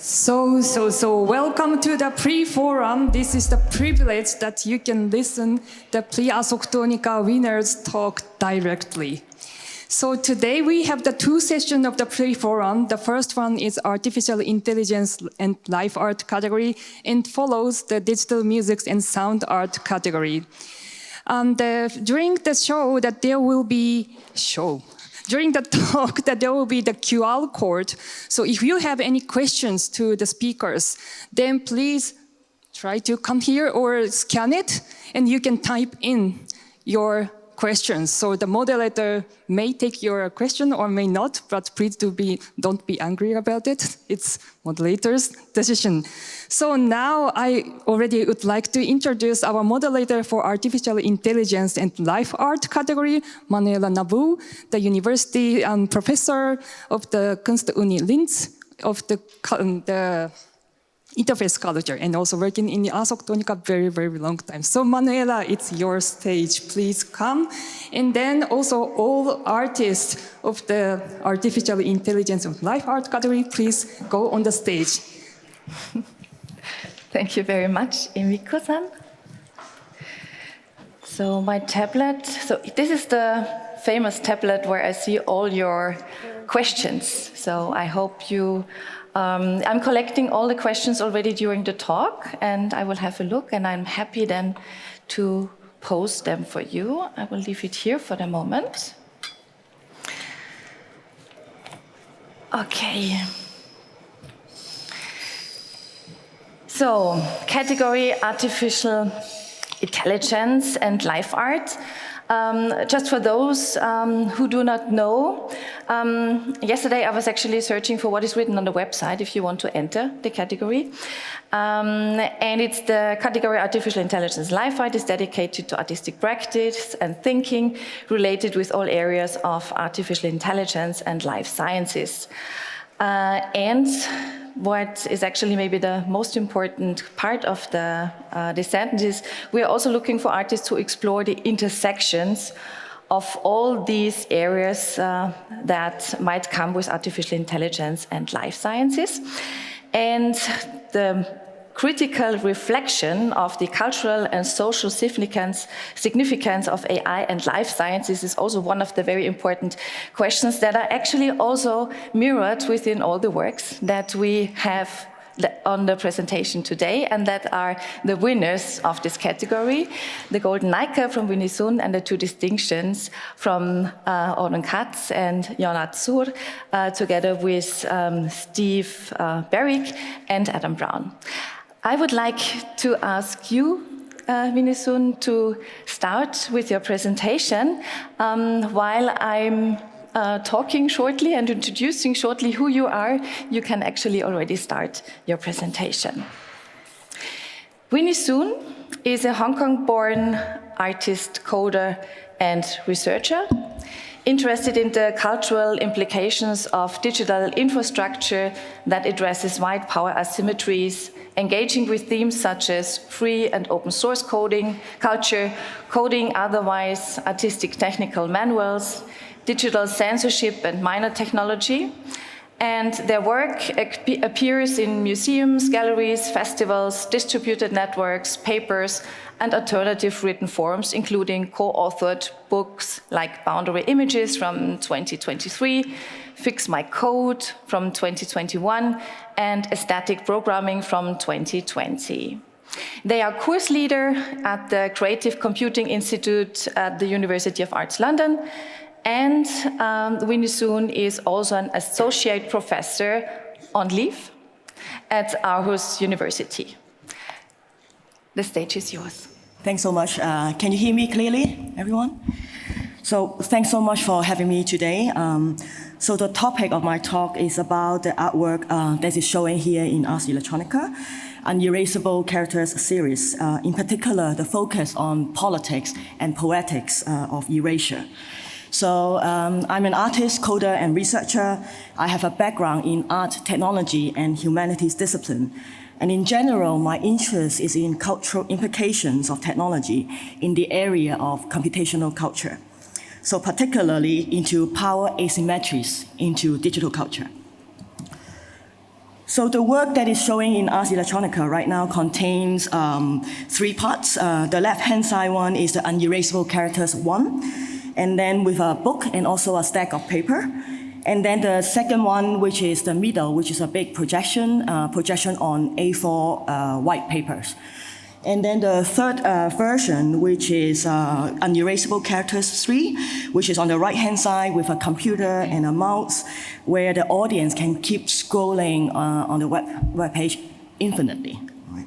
So, welcome to the Prix Forum. This is the privilege that you can listen the Prix Ars Electronica winners talk directly. So today we have the two sessions of the Prix Forum. The first one is Artificial Intelligence and Life Art category, and follows the Digital Music and Sound Art category. During the show, that there will be During the talk, that there will be the QR code. So if you have any questions to the speakers, then please try to come here or scan it, and you can type in your questions. So the moderator may take your question or may not, but please don't be angry about it. It's moderator's decision. So now I already would like to introduce our moderator for Artificial Intelligence and Life Art category, Manuela Naveau, the university professor of the Kunstuni Linz of the interface culture, and also working in the Ars Electronica very, very long time. So Manuela, it's your stage. Please come. And then also all artists of the Artificial Intelligence and Life Art category, please go on the stage. Thank you very much, Emiko-san. So my tablet, so this is the famous tablet where I see all your questions. So I hope you I'm collecting all the questions already during the talk, and I will have a look, and I'm happy then to pose them for you. I will leave it here for the moment. Okay. So, category Artificial Intelligence and Life Art. Just for those who do not know, yesterday I was actually searching for what is written on the website if you want to enter the category. And it's the category Artificial Intelligence Life Art is dedicated to artistic practice and thinking related with all areas of artificial intelligence and life sciences. And what is actually maybe the most important part of the sentence is we are also looking for artists to explore the intersections of all these areas that might come with artificial intelligence and life sciences. And the critical reflection of the cultural and social significance of AI and life sciences is also one of the very important questions that are actually also mirrored within all the works that we have on the presentation today, and that are the winners of this category, the Golden Nica from Winnie and the two distinctions from Oron and Jan Zur, together with Steve Berwick and Adam Brown. I would like to ask you, Winnie, to start with your presentation. While I'm talking shortly and introducing shortly who you are, you can actually already start your presentation. Winnie is a Hong Kong-born artist, coder, and researcher, interested in the cultural implications of digital infrastructure that addresses wide power asymmetries, engaging with themes such as free and open source coding, culture, coding otherwise, artistic technical manuals, digital censorship and minor technology. And their work appears in museums, galleries, festivals, distributed networks, papers, and alternative written forms, including co-authored books like Boundary Images from 2023, Fix My Code from 2021, and Aesthetic Programming from 2020. They are course leader at the Creative Computing Institute at the University of Arts London, and Winnie is also an associate professor on leave at Aarhus University. The stage is yours. Thanks so much. Can you hear me clearly, everyone? So thanks so much for having me today. So the topic of my talk is about the artwork that is showing here in Ars Electronica, an erasable characters series, in particular the focus on politics and poetics of erasure. So I'm an artist, coder, and researcher. I have a background in art, technology, and humanities discipline. And in general, my interest is in cultural implications of technology in the area of computational culture. So particularly into power asymmetries into digital culture. So the work that is showing in Ars Electronica right now contains 3 parts. The left-hand side one is the unerasable characters 1, and then with a book and also a stack of paper. And then the second one, which is the middle, which is a big projection on A4 white papers. And then the third version, which is unerasable characters 3, which is on the right-hand side with a computer and a mouse, where the audience can keep scrolling on the web page infinitely. Right.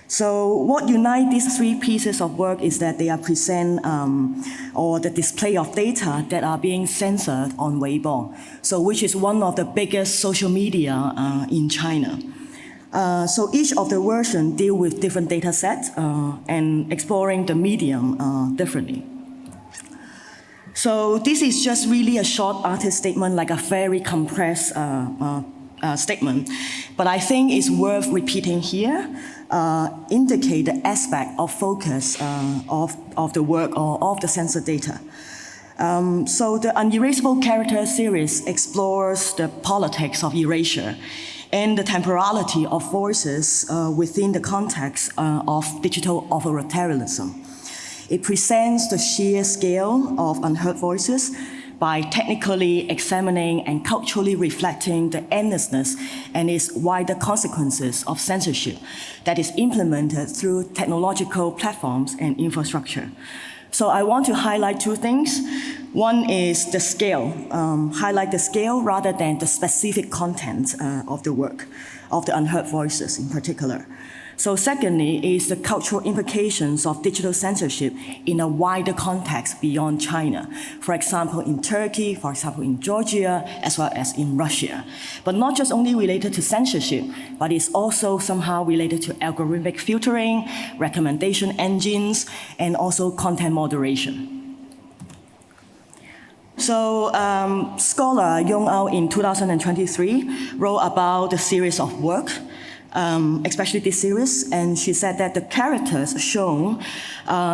So what unites these 3 pieces of work is that they are or the display of data that are being censored on Weibo, so which is one of the biggest social media in China. So each of the versions deal with different data sets and exploring the medium differently. So this is just really a short artist statement, like a very compressed statement. But I think it's worth repeating here, indicate the aspect of focus of the work or of the censored data. So the Unerasable Character series explores the politics of erasure and the temporality of voices within the context of digital authoritarianism. It presents the sheer scale of unheard voices by technically examining and culturally reflecting the endlessness and its wider consequences of censorship that is implemented through technological platforms and infrastructure. So I want to highlight 2 things. One is the scale, highlight the scale rather than the specific content of the work, of the unheard voices in particular. So secondly is the cultural implications of digital censorship in a wider context beyond China. For example, in Turkey, for example, in Georgia, as well as in Russia. But not just only related to censorship, but it's also somehow related to algorithmic filtering, recommendation engines, and also content moderation. So scholar Yong Ao in 2023 wrote about the series of work, especially this series, and she said that the characters shown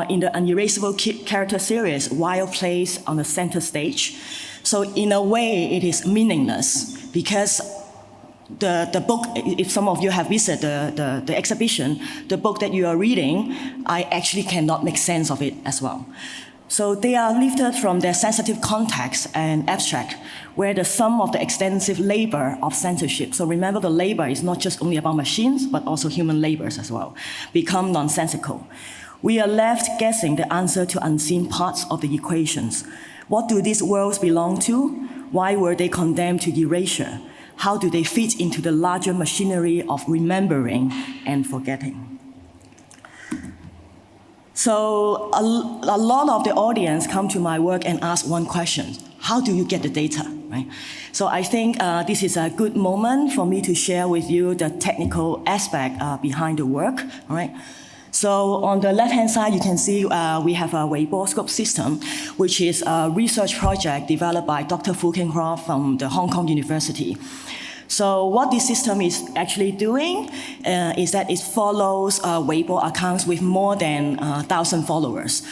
in the Unerasable Character series while placed on the center stage. So in a way, it is meaningless because the book, if some of you have visited the exhibition, the book that you are reading, I actually cannot make sense of it as well. So they are lifted from their sensitive context and abstract, where the sum of the extensive labor of censorship, so remember the labor is not just only about machines, but also human labors as well, become nonsensical. We are left guessing the answer to unseen parts of the equations. What do these worlds belong to? Why were they condemned to erasure? How do they fit into the larger machinery of remembering and forgetting? So a lot of the audience come to my work and ask one question: how do you get the data, right? So I think this is a good moment for me to share with you the technical aspect behind the work, all right? So on the left-hand side, you can see we have a Weibo scope system, which is a research project developed by Dr. Fu Kinghua from the Hong Kong University. So what this system is actually doing is that it follows Weibo accounts with more than 1,000 followers,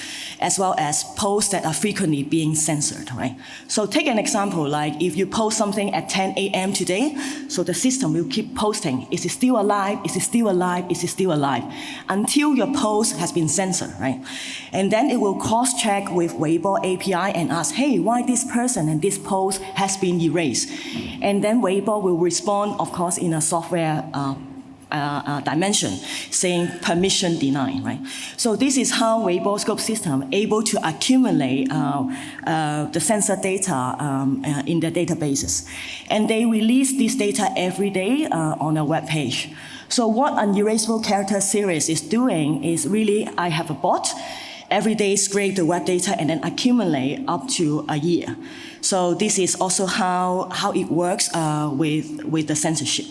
as well as posts that are frequently being censored, right? So take an example, like if you post something at 10 a.m. today, so the system will keep posting, is it still alive, is it still alive, is it still alive, until your post has been censored, right? And then it will cross-check with Weibo API and ask, hey, why this person and this post has been erased? And then Weibo will respond, of course, in a software dimension, saying permission denied, right? So this is how Weibo scope system able to accumulate the sensor data in the databases. And they release this data every day on a web page. So what Unerasable Character series is doing is really, I have a bot, every day scrape the web data and then accumulate up to a year. So this is also how it works with the censorship.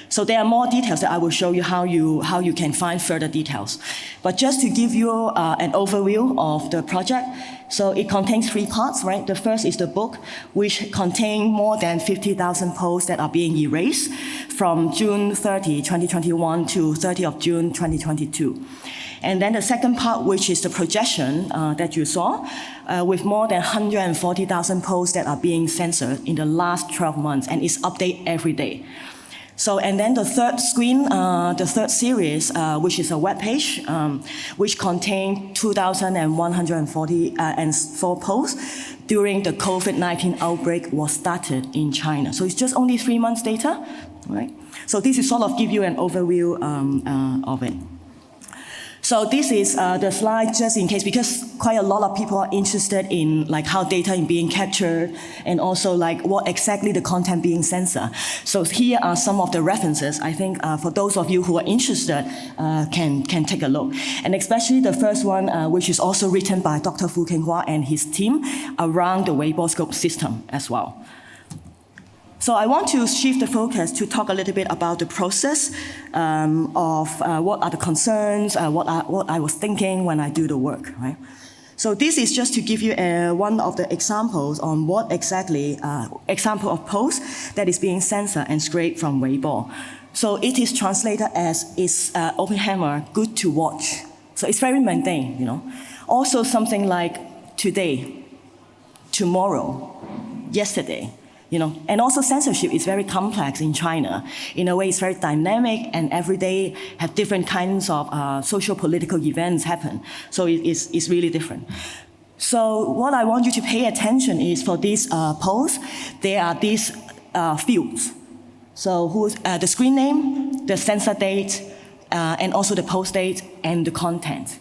So there are more details that I will show you how you can find further details. But just to give you an overview of the project, so it contains 3 parts, right? The first is the book, which contains more than 50,000 posts that are being erased from June 30, 2021 to 30 of June, 2022. And then the second part, which is the projection that you saw, with more than 140,000 posts that are being censored in the last 12 months, and it's updated every day. So, and then the third screen, the third series, which is a web page, which contained 2,144 posts during the COVID-19 outbreak was started in China. So it's just only 3 months data, right? So this is sort of give you an overview of it. So this is the slide just in case, because quite a lot of people are interested in like how data is being captured and also like what exactly the content being censored. So here are some of the references. I think for those of you who are interested can take a look. And especially the first one, which is also written by Dr. Fu Kenghua and his team around the Weibo scope system as well. So I want to shift the focus to talk a little bit about the process of what are the concerns, what I was thinking when I do the work, right? So this is just to give you one of the examples on what exactly, example of post that is being censored and scraped from Weibo. So it is translated as, is Open Hammer good to watch? So it's very mundane, you know. Also something like today, tomorrow, yesterday. You know, and also censorship is very complex in China. In a way, it's very dynamic, and every day have different kinds of social political events happen. So it's really different. So what I want you to pay attention is for these posts, there are these fields. So the screen name, the censor date, and also the post date and the content.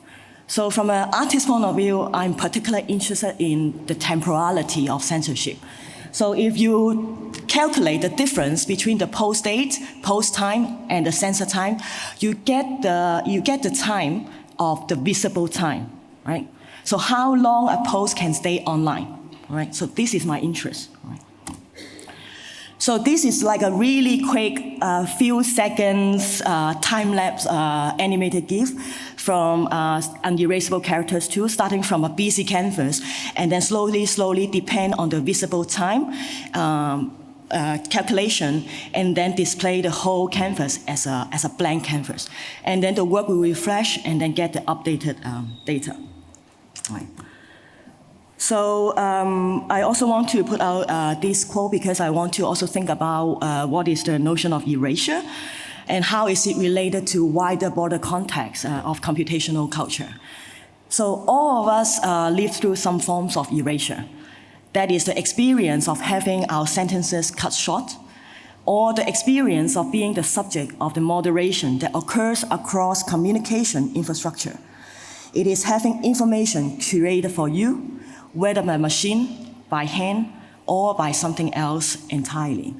So from an artist point of view, I'm particularly interested in the temporality of censorship. So if you calculate the difference between the post date, post time, and the censor time, you get the time of the visible time, right? So how long a post can stay online, right? So this is my interest, right? So this is like a really quick few seconds time-lapse animated GIF from unerasable characters too, starting from a busy canvas, and then slowly depend on the visible time calculation, and then display the whole canvas as a blank canvas. And then the work will refresh and then get the updated data. Right. So I also want to put out this quote because I want to also think about what is the notion of erasure and how is it related to wider broader context of computational culture. So all of us live through some forms of erasure. That is the experience of having our sentences cut short, or the experience of being the subject of the moderation that occurs across communication infrastructure. It is having information curated for you, whether by machine, by hand, or by something else entirely.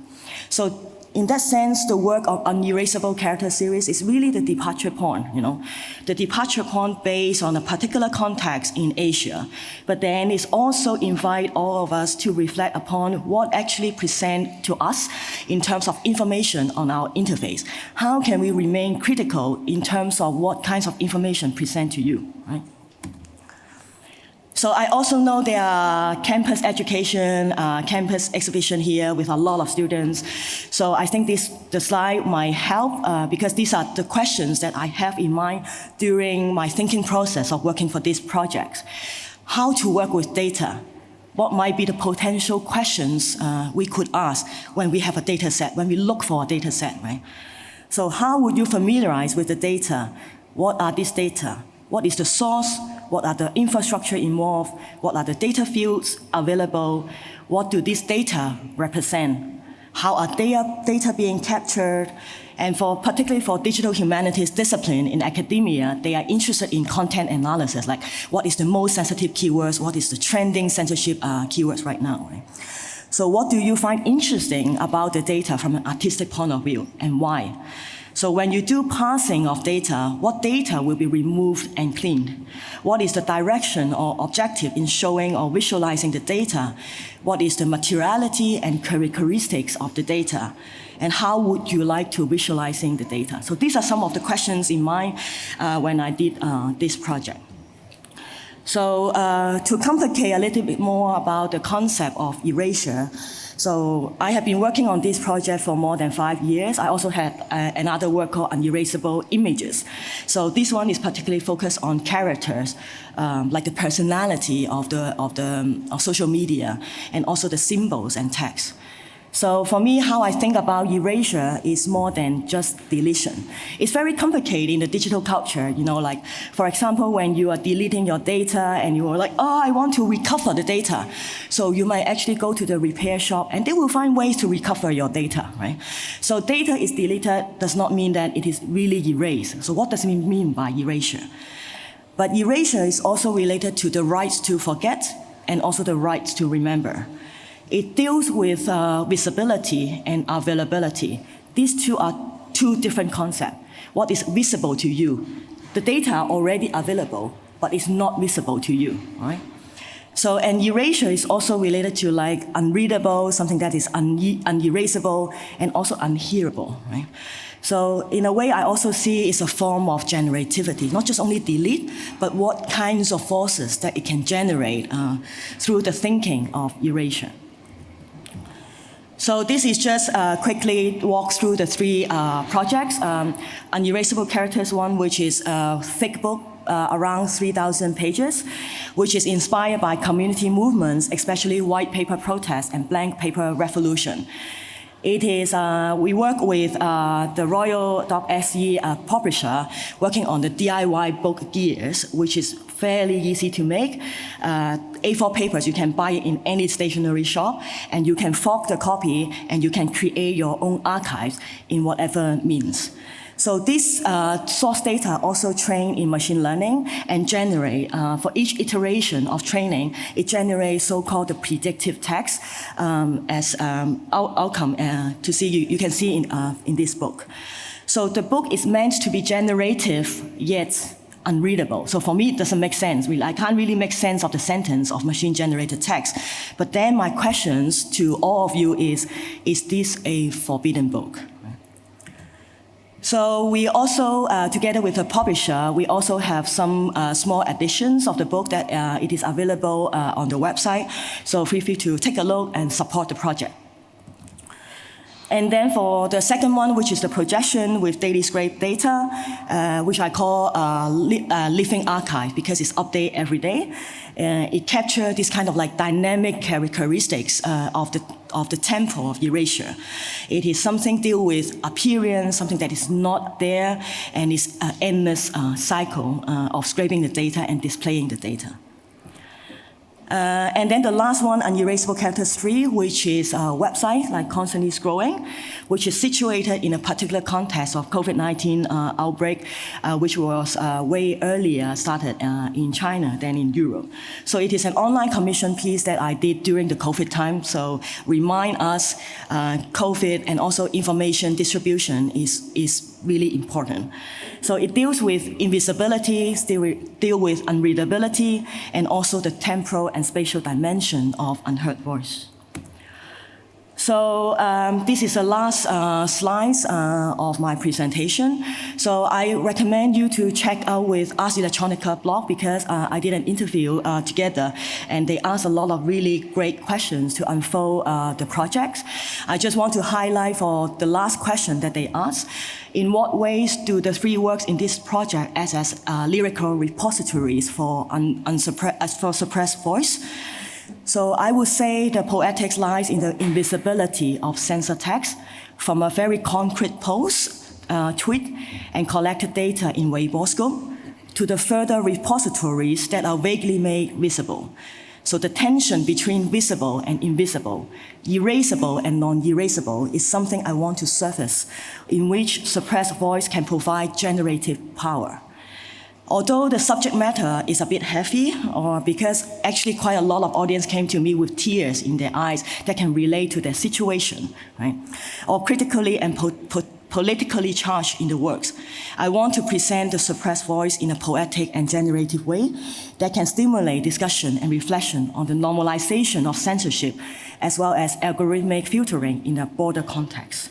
So in that sense, the work of Unerasable Character Series is really the departure point, you know, the departure point based on a particular context in Asia, but then it's also invite all of us to reflect upon what actually present to us in terms of information on our interface. How can we remain critical in terms of what kinds of information present to you, right? So I also know there are campus education, campus exhibition here with a lot of students. So I think the slide might help because these are the questions that I have in mind during my thinking process of working for these projects. How to work with data? What might be the potential questions we could ask when we have a data set, when we look for a data set, right? So how would you familiarize with the data? What are these data? What is the source? What are the infrastructure involved? What are the data fields available? What do these data represent? How are data being captured? And particularly for digital humanities discipline in academia, they are interested in content analysis, like what is the most sensitive keywords? What is the trending censorship keywords right now? Right? So what do you find interesting about the data from an artistic point of view, and why? So when you do parsing of data, what data will be removed and cleaned? What is the direction or objective in showing or visualizing the data? What is the materiality and characteristics of the data? And how would you like to visualizing the data? So these are some of the questions in mind when I did this project. So to complicate a little bit more about the concept of erasure, so I have been working on this project for more than 5 years. I also had another work called Unerasable Images. So this one is particularly focused on characters, like the personality of social media, and also the symbols and text. So for me, how I think about erasure is more than just deletion. It's very complicated in the digital culture, like, for example, when you are deleting your data and you are like, oh, I want to recover the data. So you might actually go to the repair shop and they will find ways to recover your data, right? So data is deleted does not mean that it is really erased. So what does it mean by erasure? But erasure is also related to the rights to forget and also the rights to remember. It deals with visibility and availability. These two are two different concepts. What is visible to you? The data are already available, but it's not visible to you, right? So, and erasure is also related to like unreadable, something that is unerasable, and also unhearable, right? So in a way, I also see it's a form of generativity, not just only delete, but what kinds of forces that it can generate through the thinking of erasure. So this is just quickly walk through the three projects. Unerasable Characters one, which is a thick book, around 3,000 pages, which is inspired by community movements, especially white paper protests and blank paper revolution. It is, we work with the Royal.se publisher working on the DIY book gears, which is fairly easy to make. A4 papers, you can buy it in any stationery shop, and you can fork the copy, and you can create your own archives in whatever means. So this source data also train in machine learning and generate, for each iteration of training, it generates so-called the predictive text as outcome to see, you can see in this book. So the book is meant to be generative, yet unreadable. So for me, it doesn't make sense. I can't really make sense of the sentence of machine-generated text. But then my questions to all of you is this a forbidden book? So we also, together with the publisher, we also have some small editions of the book that it is available on the website. So feel free to take a look and support the project. And then for the second one, which is the projection with daily scrape data, which I call living archive because it's updated every day. It captures this kind of like dynamic characteristics of the tempo of erasure. It is something deal with appearance, something that is not there, and it's an endless cycle of scraping the data and displaying the data. And then the last one, Unerasable Characters 3, which is a website like constantly scrolling, which is situated in a particular context of COVID-19 outbreak, which was way earlier started in China than in Europe. So it is an online commission piece that I did during the COVID time. So remind us COVID and also information distribution is really important. So it deals with invisibility, deal with unreadability, and also the temporal and spatial dimension of unheard voice. So this is the last slides of my presentation. So I recommend you to check out with Ars Electronica blog because I did an interview together and they asked a lot of really great questions to unfold the projects. I just want to highlight for the last question that they asked. In what ways do the three works in this project act as lyrical repositories for suppressed voice? So I would say the poetics lies in the invisibility of censored text from a very concrete post, tweet, and collected data in Weibo scope to the further repositories that are vaguely made visible. So the tension between visible and invisible, erasable and non-erasable is something I want to surface, in which suppressed voice can provide generative power. Although the subject matter is a bit heavy, or because actually quite a lot of audience came to me with tears in their eyes that can relate to their situation, right? Or critically and politically charged in the works, I want to present the suppressed voice in a poetic and generative way that can stimulate discussion and reflection on the normalization of censorship, as well as algorithmic filtering in a broader context.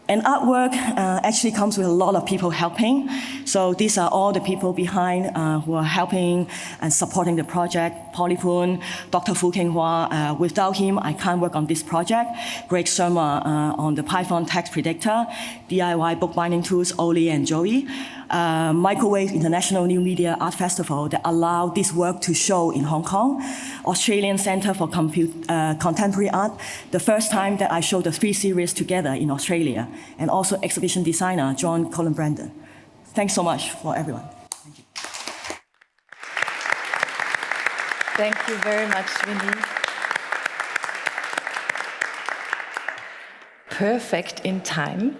And artwork actually comes with a lot of people helping. So these are all the people behind who are helping and supporting the project. Polypoon, Dr. Fu Kinghua. Without him, I can't work on this project. Greg Sharma on the Python text predictor, DIY bookbinding tools, Oli and Joey. Microwave International New Media Art Festival that allowed this work to show in Hong Kong, Australian Centre for Contemporary Art, the first time that I showed the 3 series together in Australia, and also exhibition designer John Colin Brandon. Thanks so much for everyone. Thank you. Thank you very much, Winnie. Perfect in time.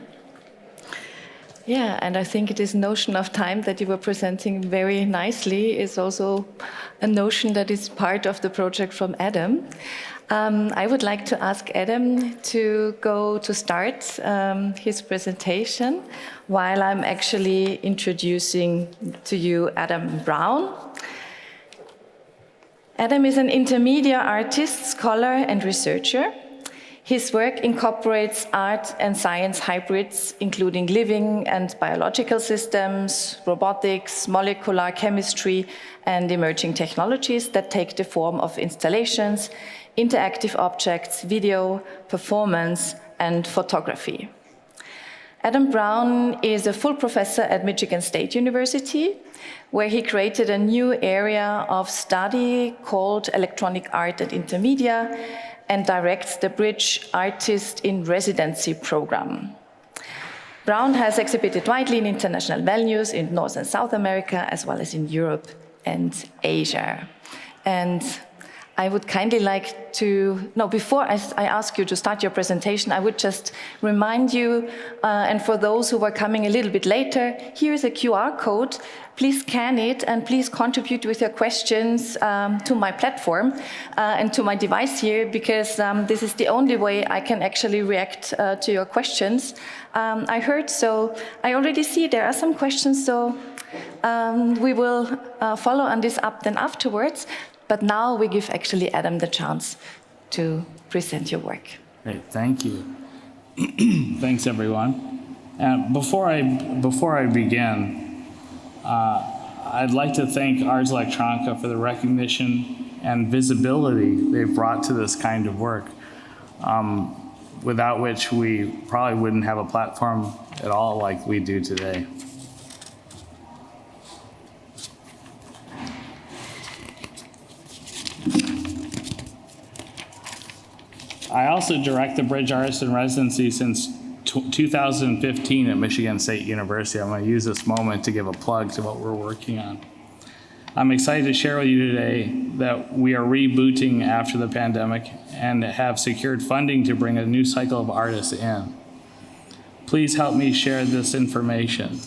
Yeah, and I think this notion of time that you were presenting very nicely is also a notion that is part of the project from Adam. I would like to ask Adam to start his presentation while I'm actually introducing to you Adam Brown. Adam is an intermedia artist, scholar, and researcher. His work incorporates art and science hybrids, including living and biological systems, robotics, molecular chemistry, and emerging technologies that take the form of installations, interactive objects, video, performance, and photography. Adam Brown is a full professor at Michigan State University, where he created a new area of study called Electronic Art and Intermedia, and directs the Bridge Artist in Residency program. Brown has exhibited widely in international venues in North and South America, as well as in Europe and Asia. And I would kindly like to, no, before I ask you to start your presentation, I would just remind you, and for those who are coming a little bit later, here is a QR code. Please scan it and please contribute with your questions to my platform and to my device here, because this is the only way I can actually react to your questions. I already see there are some questions, so we will follow on this up then afterwards. But now we give actually Adam the chance to present your work. Great, thank you. Thanks, everyone. Before I begin, I'd like to thank Ars Electronica for the recognition and visibility they've brought to this kind of work, without which we probably wouldn't have a platform at all like we do today. I also direct the Bridge Artist in Residency since 2015 at Michigan State University. I'm going to use this moment to give a plug to what we're working on. I'm excited to share with you today that we are rebooting after the pandemic and have secured funding to bring a new cycle of artists in. Please help me share this information.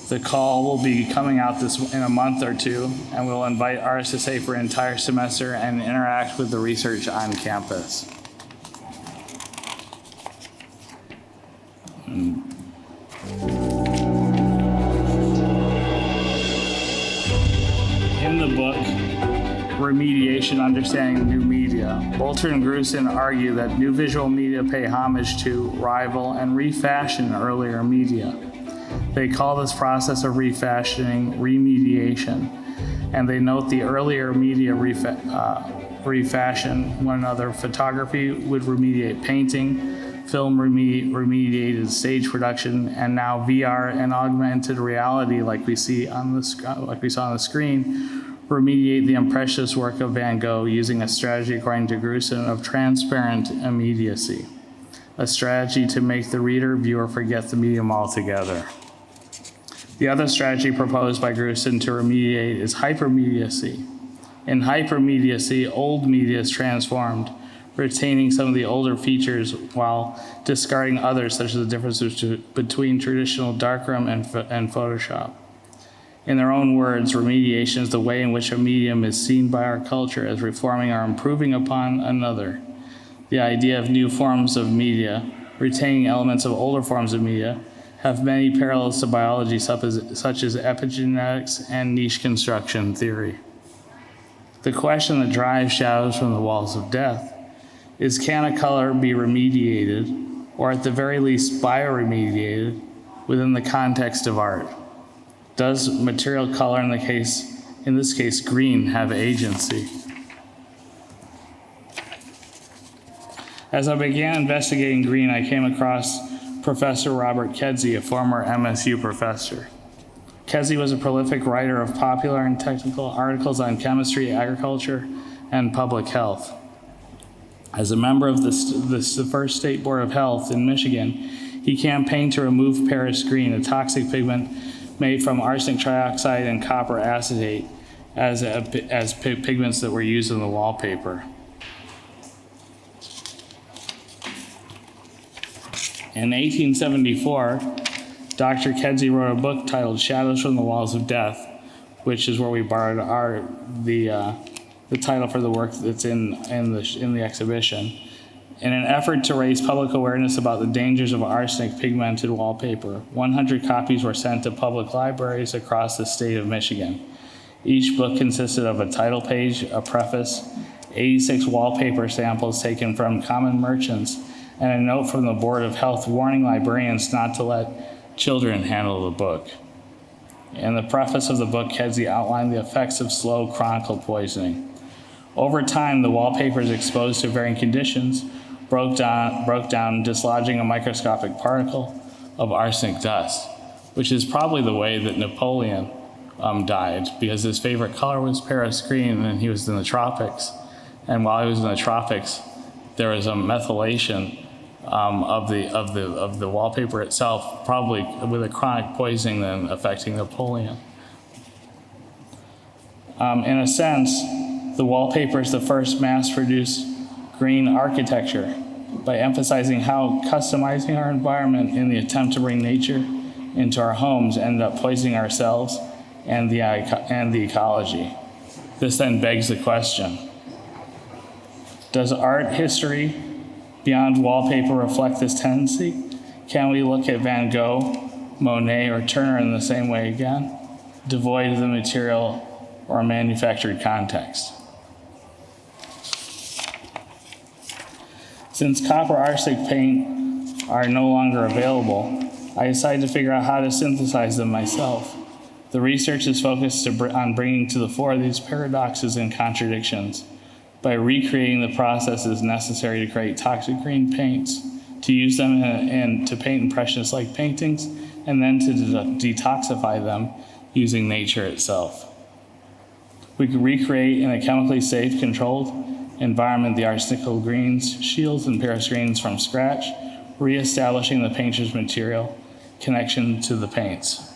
The call will be coming out in a month or two, and we'll invite artists to stay for an entire semester and interact with the research on campus. In the book, Remediation, Understanding New Media, Bolter and Grusin argue that new visual media pay homage to, rival, and refashion earlier media. They call this process of refashioning remediation, and they note the earlier media refashion one another. Photography would remediate painting, film remediated stage production, and now VR and augmented reality, like we saw on the screen, remediate the impressionist work of Van Gogh using a strategy, according to Grusin, of transparent immediacy, a strategy to make the viewer forget the medium altogether. The other strategy proposed by Grusin to remediate is hypermediacy. In hypermediacy, old media is transformed, retaining some of the older features while discarding others, such as the differences between traditional darkroom and Photoshop. In their own words, remediation is the way in which a medium is seen by our culture as reforming or improving upon another. The idea of new forms of media, retaining elements of older forms of media, have many parallels to biology, such as epigenetics and niche construction theory. The question that drives Shadows from the Walls of Death is, can a color be remediated, or at the very least bioremediated, within the context of art? Does material color, in this case green, have agency? As I began investigating green, I came across Professor Robert Kedzie, a former MSU professor. Kedzie was a prolific writer of popular and technical articles on chemistry, agriculture, and public health. As a member of the first State Board of Health in Michigan, he campaigned to remove Paris green, a toxic pigment made from arsenic trioxide and copper acetate, as pigments that were used in the wallpaper. In 1874, Dr. Kedzie wrote a book titled Shadows from the Walls of Death, which is where we borrowed the title for the work that's in the exhibition. In an effort to raise public awareness about the dangers of arsenic pigmented wallpaper, 100 copies were sent to public libraries across the state of Michigan. Each book consisted of a title page, a preface, 86 wallpaper samples taken from common merchants, and a note from the Board of Health warning librarians not to let children handle the book. In the preface of the book, Kedzie outlined the effects of slow chronicle poisoning. Over time, the wallpapers exposed to varying conditions broke down, dislodging a microscopic particle of arsenic dust, which is probably the way that Napoleon died, because his favorite color was Paris green, and he was in the tropics. And while he was in the tropics, there was a methylation of the wallpaper itself, probably with a chronic poisoning then affecting Napoleon. In a sense, the wallpaper is the first mass-produced green architecture by emphasizing how customizing our environment in the attempt to bring nature into our homes ended up poisoning ourselves and the ecology. This then begs the question, does art history beyond wallpaper reflect this tendency? Can we look at Van Gogh, Monet, or Turner in the same way again, devoid of the material or manufactured context? Since copper arsenic paint are no longer available, I decided to figure out how to synthesize them myself. The research is focused on bringing to the fore these paradoxes and contradictions by recreating the processes necessary to create toxic green paints, to use them to paint impressionist-like paintings, and then to detoxify them using nature itself. We could recreate in a chemically safe, controlled environment the arsenical greens, shields, and Paris greens from scratch, reestablishing the painter's material connection to the paints.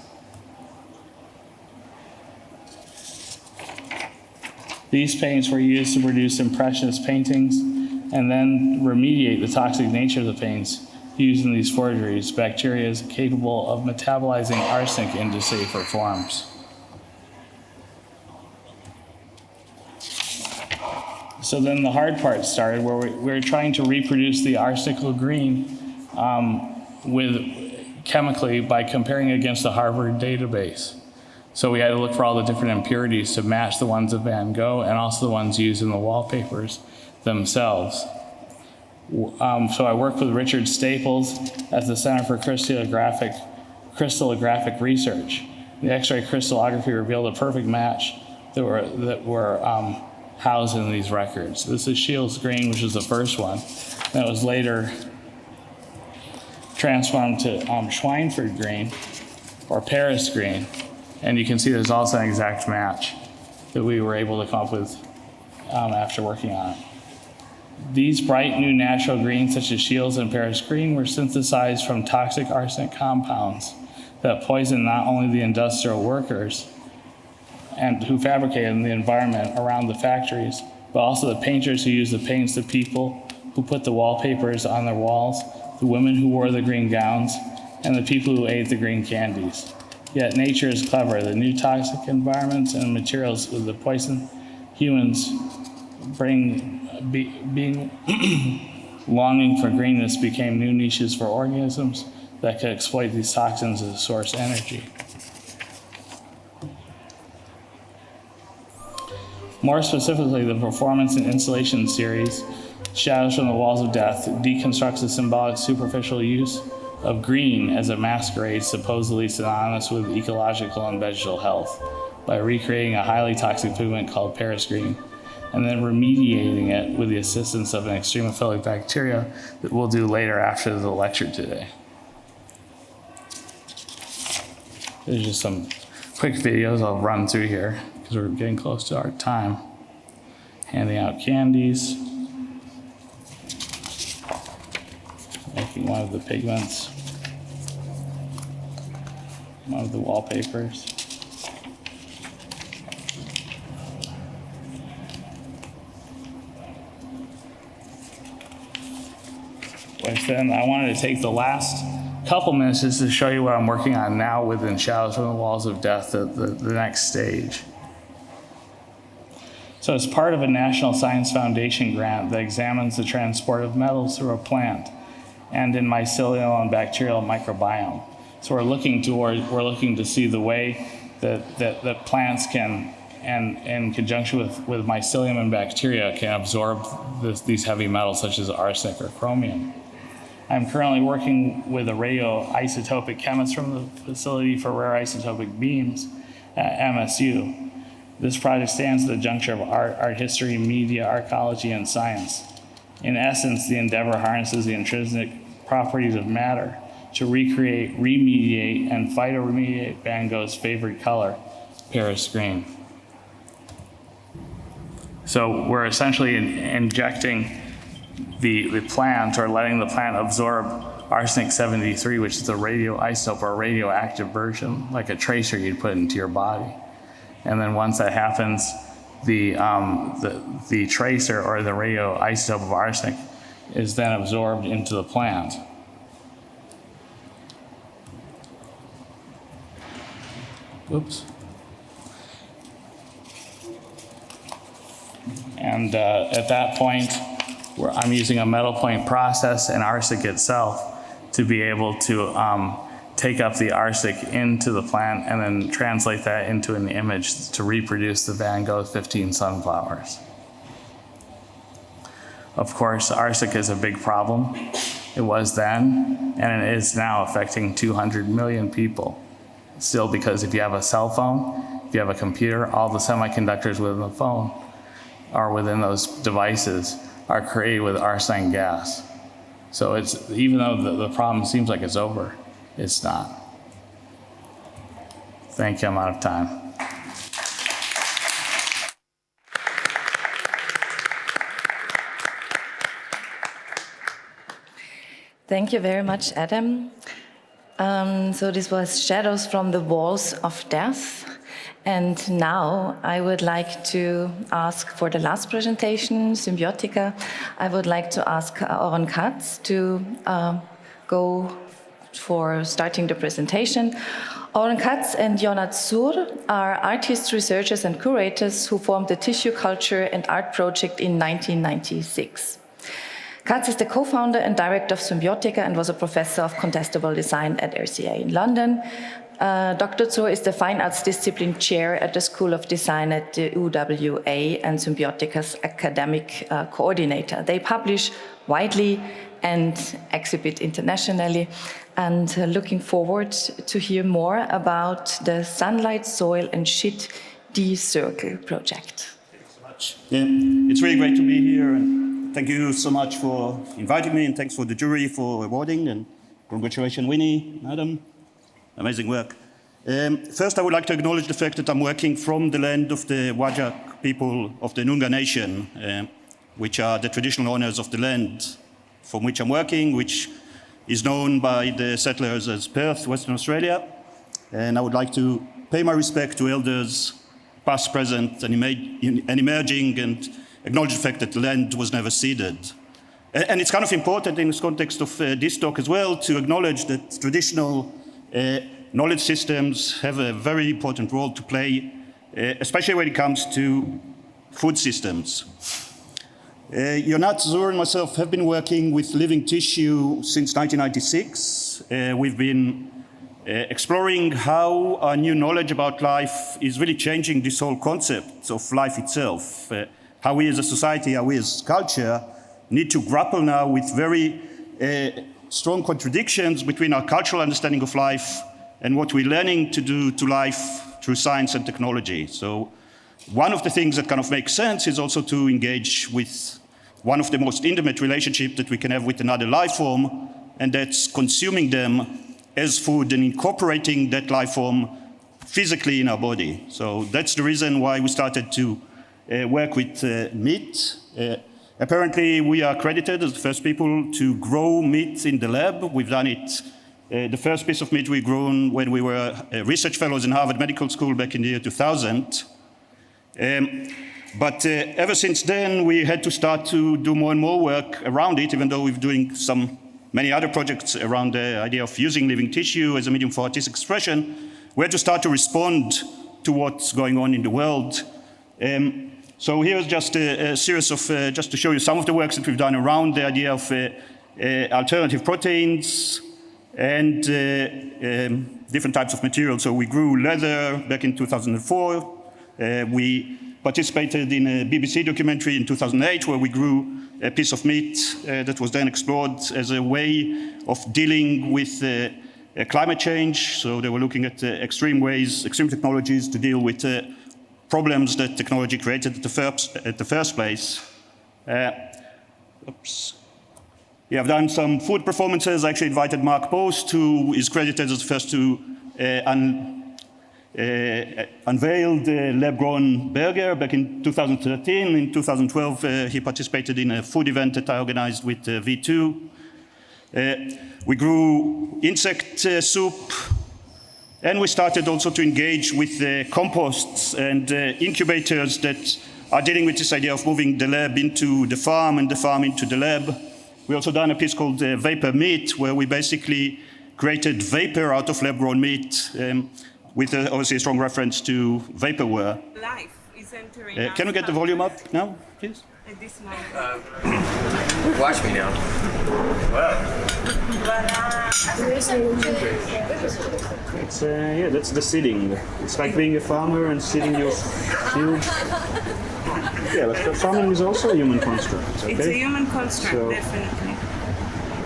These paints were used to produce impressionist paintings and then remediate the toxic nature of the paints using these forgeries. Bacteria is capable of metabolizing arsenic into safer forms. So then the hard part started, where we were trying to reproduce the arsenical green chemically by comparing against the Harvard database. So we had to look for all the different impurities to match the ones of Van Gogh and also the ones used in the wallpapers themselves. So I worked with Richard Staples at the Center for Crystallographic Research. The X-ray crystallography revealed a perfect match that were housed in these records. This is Shields green, which was the first one. That was later transformed to Schweinfurt green, or Paris green. And you can see there's also an exact match that we were able to come up with after working on it. These bright new natural greens, such as Shields and Paris green, were synthesized from toxic arsenic compounds that poison not only the industrial workers and who fabricated in the environment around the factories, but also the painters who used the paints, the people who put the wallpapers on their walls, the women who wore the green gowns, and the people who ate the green candies. Yet nature is clever. The new toxic environments and materials with the poison humans being longing for greenness became new niches for organisms that could exploit these toxins as a source energy. More specifically, the performance and installation series, Shadows from the Walls of Death, deconstructs the symbolic superficial use of green as a masquerade supposedly synonymous with ecological and vegetal health by recreating a highly toxic pigment called Paris green and then remediating it with the assistance of an extremophilic bacteria that we'll do later after the lecture today. There's just some quick videos I'll run through here because we're getting close to our time. Handing out candies. Making one of the pigments. One of the wallpapers. Which then I wanted to take the last couple minutes just to show you what I'm working on now within Shadows from the Walls of Death, the next stage. So it's part of a National Science Foundation grant that examines the transport of metals through a plant and in mycelial and bacterial microbiome. So we're looking to see the way that plants can, and in conjunction with mycelium and bacteria, can absorb these heavy metals such as arsenic or chromium. I'm currently working with a radioisotopic chemist from the Facility for Rare Isotopic Beams at MSU. This project stands at the juncture of art history, media, archaeology, and science. In essence, the endeavor harnesses the intrinsic properties of matter to recreate, remediate, and phytoremediate Van Gogh's favorite color, Paris green. So we're essentially injecting the plant, or letting the plant absorb arsenic-73, which is a radioisotope or a radioactive version, like a tracer you'd put into your body. And then once that happens, the tracer or the radioisotope of arsenic is then absorbed into the plant. Oops. And at that point, I'm using a metal point process and arsenic itself to be able to take up the arsenic into the plant and then translate that into an image to reproduce the Van Gogh 15 sunflowers. Of course, arsenic is a big problem. It was then, and it is now affecting 200 million people. Still, because if you have a cell phone, if you have a computer, all the semiconductors within the phone or within those devices are created with arsenic gas. So it's, even though the problem seems like it's over, it's not. Thank you, I'm out of time. Thank you very much, Adam. So this was Shadows from the Walls of Death. And now I would like to ask for the last presentation, Symbiotica. I would like to ask Oron to go for starting the presentation. Oron and Jonat Sur are artists, researchers, and curators who formed the Tissue Culture and Art Project in 1996. Katz is the co-founder and director of Symbiotica and was a professor of contestable design at RCA in London. Dr. Zur is the Fine Arts Discipline Chair at the School of Design at the UWA and Symbiotica's academic coordinator. They publish widely and exhibit internationally, and looking forward to hear more about the Sunlight, Soil and Shit D-Circle project. Thanks so much. Yeah, it's really great to be here, and thank you so much for inviting me, and thanks for the jury for awarding, and congratulations, Winnie, Adam. Amazing work. First, I would like to acknowledge the fact that I'm working from the land of the Whadjuk people of the Noongar Nation, which are the traditional owners of the land from which I'm working, which is known by the settlers as Perth, Western Australia. And I would like to pay my respect to elders, past, present, and emerging, and acknowledge the fact that the land was never ceded. And it's kind of important in this context of this talk as well to acknowledge that traditional knowledge systems have a very important role to play, especially when it comes to food systems. Jonat, Zur, and myself have been working with living tissue since 1996. We've been exploring how our new knowledge about life is really changing this whole concept of life itself. How we as a society, how we as culture need to grapple now with very strong contradictions between our cultural understanding of life and what we're learning to do to life through science and technology. So one of the things that kind of makes sense is also to engage with one of the most intimate relationships that we can have with another life form, and that's consuming them as food and incorporating that life form physically in our body. So that's the reason why we started to work with meat. Apparently, we are credited as the first people to grow meat in the lab. We've done it. The first piece of meat we grown when we were research fellows in Harvard Medical School back in the year 2000. But ever since then, we had to start to do more and more work around it, even though we're doing many other projects around the idea of using living tissue as a medium for artistic expression. We had to start to respond to what's going on in the world. So here's just a series of, just to show you some of the works that we've done around the idea of alternative proteins and different types of materials. So we grew leather back in 2004. We participated in a BBC documentary in 2008 where we grew a piece of meat that was then explored as a way of dealing with climate change. So they were looking at extreme technologies to deal with problems that technology created at the first place. Oops. Yeah, I've done some food performances. I actually invited Mark Post, who is credited as the first to unveil the lab-grown burger back in 2013. In 2012, he participated in a food event that I organized with V2. We grew insect soup, and we started also to engage with composts and incubators that are dealing with this idea of moving the lab into the farm and the farm into the lab. We also done a piece called Vapor Meat, where we basically created vapor out of lab-grown meat, with obviously a strong reference to vaporware. Life is entering. Can we get the volume up now, please? At this moment. Watch me now. Wow. It's yeah, that's the seeding. It's like being a farmer and seeding your field. Yeah, but farming is also a human construct. Okay? It's a human construct, So- definitely.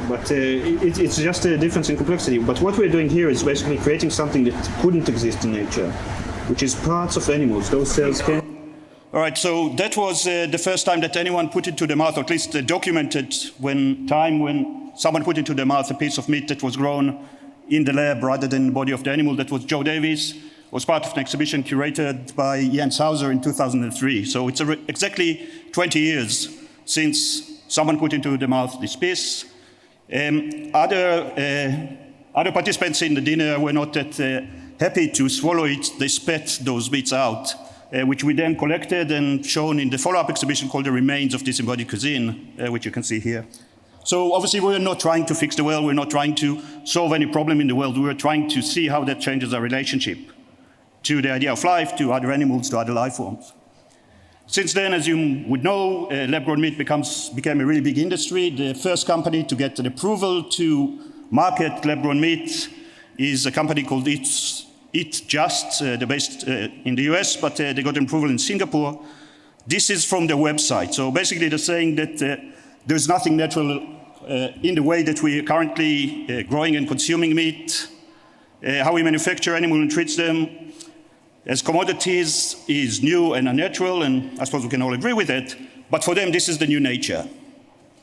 But it's just a difference in complexity. But what we're doing here is basically creating something that couldn't exist in nature, which is parts of animals. Those cells can. All right, so that was the first time that anyone put into the mouth, or at least documented when someone put into the mouth a piece of meat that was grown in the lab rather than the body of the animal. That was Joe Davis. Was part of an exhibition curated by Jens Hauser in 2003. So it's exactly 20 years since someone put into the mouth this piece. Other participants in the dinner were not that happy to swallow it. They spat those bits out, which we then collected and shown in the follow-up exhibition called The Remains of Disembodied Cuisine, which you can see here. So obviously we're not trying to fix the world. We're not trying to solve any problem in the world. We're trying to see how that changes our relationship to the idea of life, to other animals, to other life forms. Since then, as you would know, lab-grown meat became a really big industry. The first company to get an approval to market lab-grown meat is a company called Eat Just. They're based in the US, but they got an approval in Singapore. This is from their website. So basically they're saying that there's nothing natural in the way that we are currently growing and consuming meat, how we manufacture animals and treat them as commodities is new and unnatural, and I suppose we can all agree with it, but for them this is the new nature.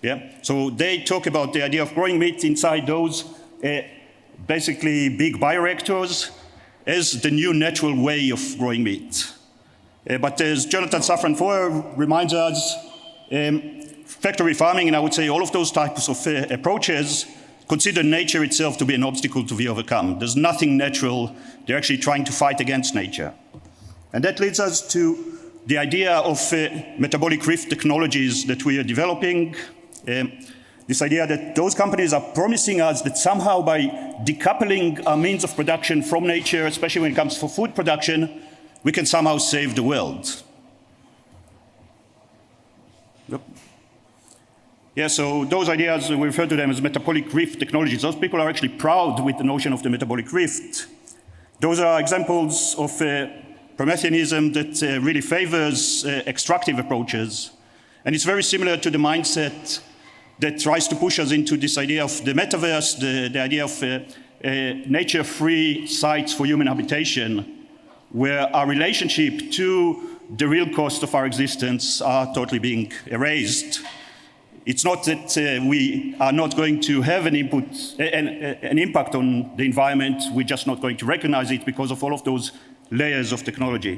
Yeah? So they talk about the idea of growing meat inside those basically big bioreactors as the new natural way of growing meat. But as Jonathan Safran Foer reminds us, factory farming, and I would say all of those types of approaches, consider nature itself to be an obstacle to be overcome. There's nothing natural. They're actually trying to fight against nature. And that leads us to the idea of metabolic rift technologies that we are developing. This idea that those companies are promising us that somehow by decoupling our means of production from nature, especially when it comes to food production, we can somehow save the world. Yep. Yeah, so those ideas, we refer to them as metabolic rift technologies. Those people are actually proud with the notion of the metabolic rift. Those are examples of Prometheanism that really favors extractive approaches. And it's very similar to the mindset that tries to push us into this idea of the metaverse, the idea of nature-free sites for human habitation, where our relationship to the real cost of our existence are totally being erased. it's not that we are not going to have an impact on the environment, we're just not going to recognize it because of all of those layers of technology.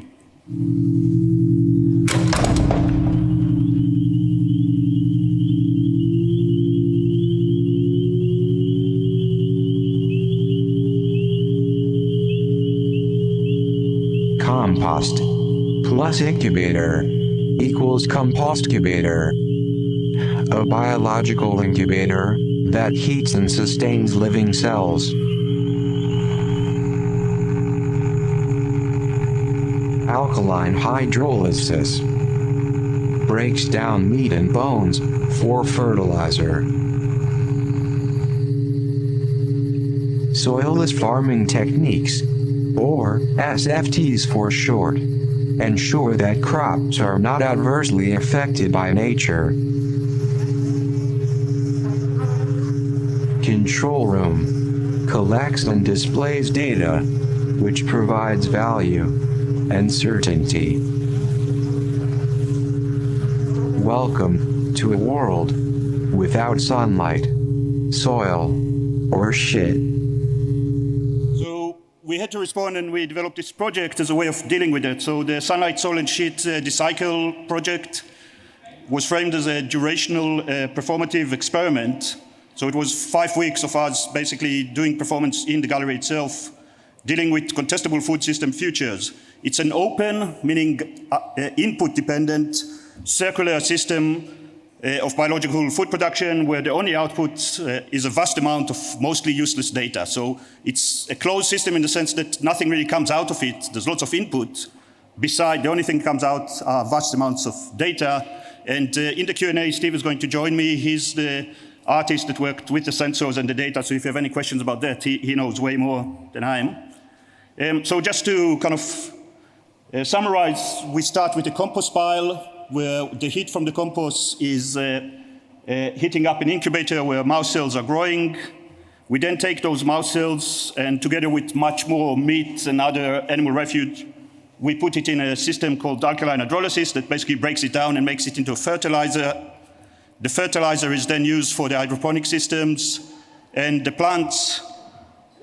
Compost plus incubator equals compostcubator, a biological incubator that heats and sustains living cells. Alkaline hydrolysis breaks down meat and bones for fertilizer. Soilless farming techniques, or SFTs for short, ensure that crops are not adversely affected by nature. Control room collects and displays data, which provides value and certainty. Welcome to a world without sunlight, soil, or shit. So we had to respond, and we developed this project as a way of dealing with it. So the Sunlight, Soil and Shit Decycle project was framed as a durational performative experiment. So it was 5 weeks of us basically doing performance in the gallery itself, dealing with contestable food system futures. It's an open, meaning input-dependent, circular system of biological food production where the only output is a vast amount of mostly useless data. So it's a closed system in the sense that nothing really comes out of it. There's lots of input. Besides, the only thing that comes out are vast amounts of data. And in the Q&A, Steve is going to join me. He's the artist that worked with the sensors and the data. So if you have any questions about that, he knows way more than I am. So just to kind of summarize, we start with a compost pile where the heat from the compost is heating up an incubator where mouse cells are growing. We then take those mouse cells and together with much more meat and other animal refuge, we put it in a system called alkaline hydrolysis that basically breaks it down and makes it into a fertilizer. The fertilizer is then used for the hydroponic systems, and the plants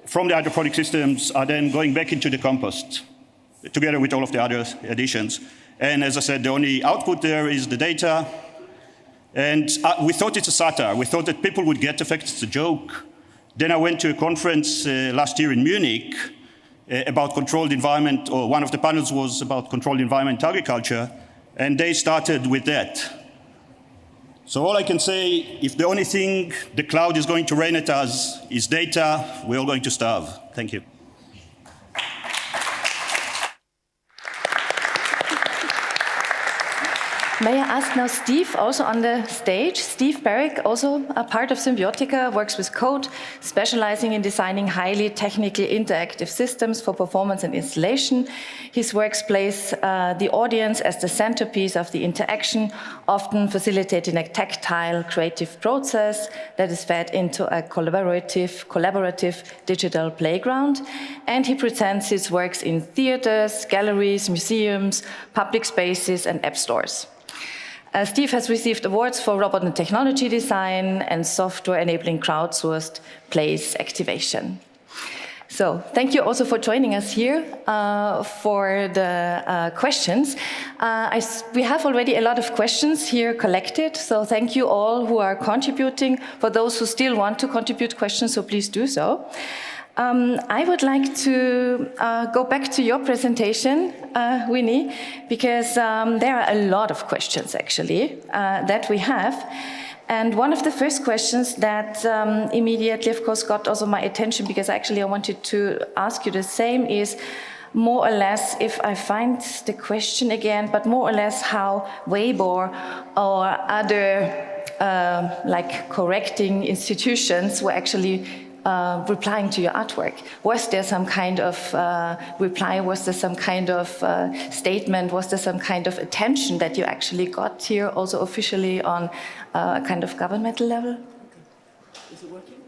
from the hydroponic systems are then going back into the compost together with all of the other additions. And as I said, the only output there is the data. And we thought it's a satire. We thought that people would get the fact it's a joke. Then I went to a conference last year in Munich about controlled environment, or one of the panels was about controlled environment agriculture, and they started with that. So all I can say, if the only thing the cloud is going to rain at us is data, we're all going to starve. Thank you. May I ask now Steve, also on the stage. Steve Barrick, also a part of Symbiotica, works with code, specializing in designing highly technical interactive systems for performance and installation. His works place the audience as the centerpiece of the interaction, often facilitating a tactile, creative process that is fed into a collaborative digital playground. And he presents his works in theaters, galleries, museums, public spaces, and app stores. Steve has received awards for robot and technology design and software enabling crowdsourced place activation. So thank you also for joining us here for the questions. We have already a lot of questions here collected, so thank you all who are contributing. For those who still want to contribute questions, so please do so. I would like to go back to your presentation, Winnie, because there are a lot of questions, actually, that we have. And one of the first questions that immediately, of course, got also my attention, because actually I wanted to ask you the same, is more or less, if I find the question again, but more or less how Weibo or other like correcting institutions were actually replying to your artwork. Was there some kind of reply? Was there some kind of statement? Was there some kind of attention that you actually got here, also officially on a kind of governmental level? Is it working?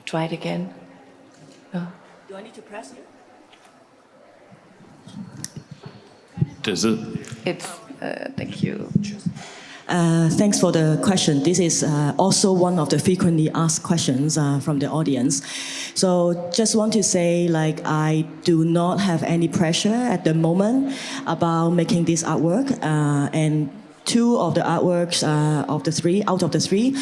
Try it again. Oh. Do I need to press it? Does it? It's, thank you. Thanks for the question. This is also one of the frequently asked questions from the audience. So just want to say, like, I do not have any pressure at the moment about making this artwork. And two of the artworks out of the three,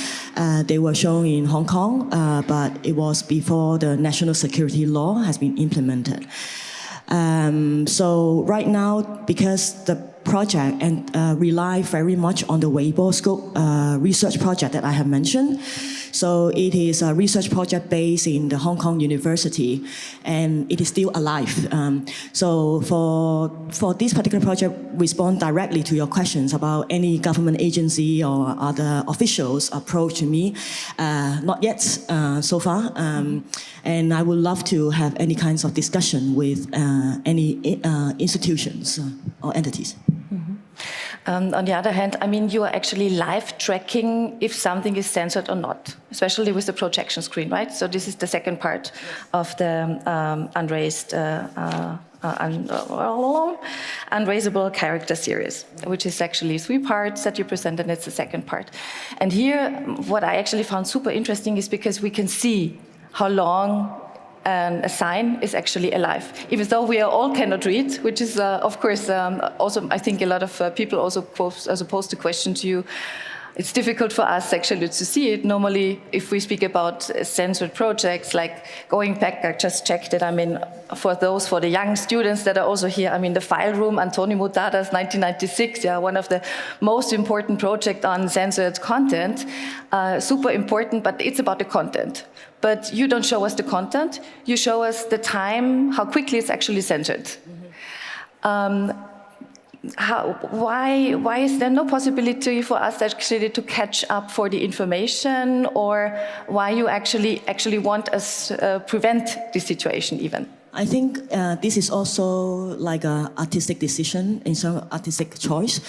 they were shown in Hong Kong, but it was before the national security law has been implemented. So right now, because the project and rely very much on the Weibo scope research project that I have mentioned. So it is a research project based in the Hong Kong University, and it is still alive. So for this particular project, respond directly to your questions about any government agency or other officials approach to me. Not yet so far, and I would love to have any kinds of discussion with any institutions or entities. On the other hand, I mean, you are actually live tracking if something is censored or not, especially with the projection screen, right? So this is the second part of the unraisable character series, which is actually 3 parts that you present, and it's the second part. And here, what I actually found super interesting is because we can see how long a sign is actually alive, even though we all cannot read, which is, of course, also, I think a lot of people also pose the question to you. It's difficult for us actually to see it. Normally, if we speak about censored projects, like going back, I just checked it, I mean, for the young students that are also here, I mean, the file room, Antonio Mutada's 1996, yeah, one of the most important projects on censored content, super important, but it's about the content. But you don't show us the content, you show us the time, how quickly it's actually censored. Why is there no possibility for us actually to catch up for the information, or why you actually want us prevent this situation even? I think this is also like an artistic decision, in some artistic choice,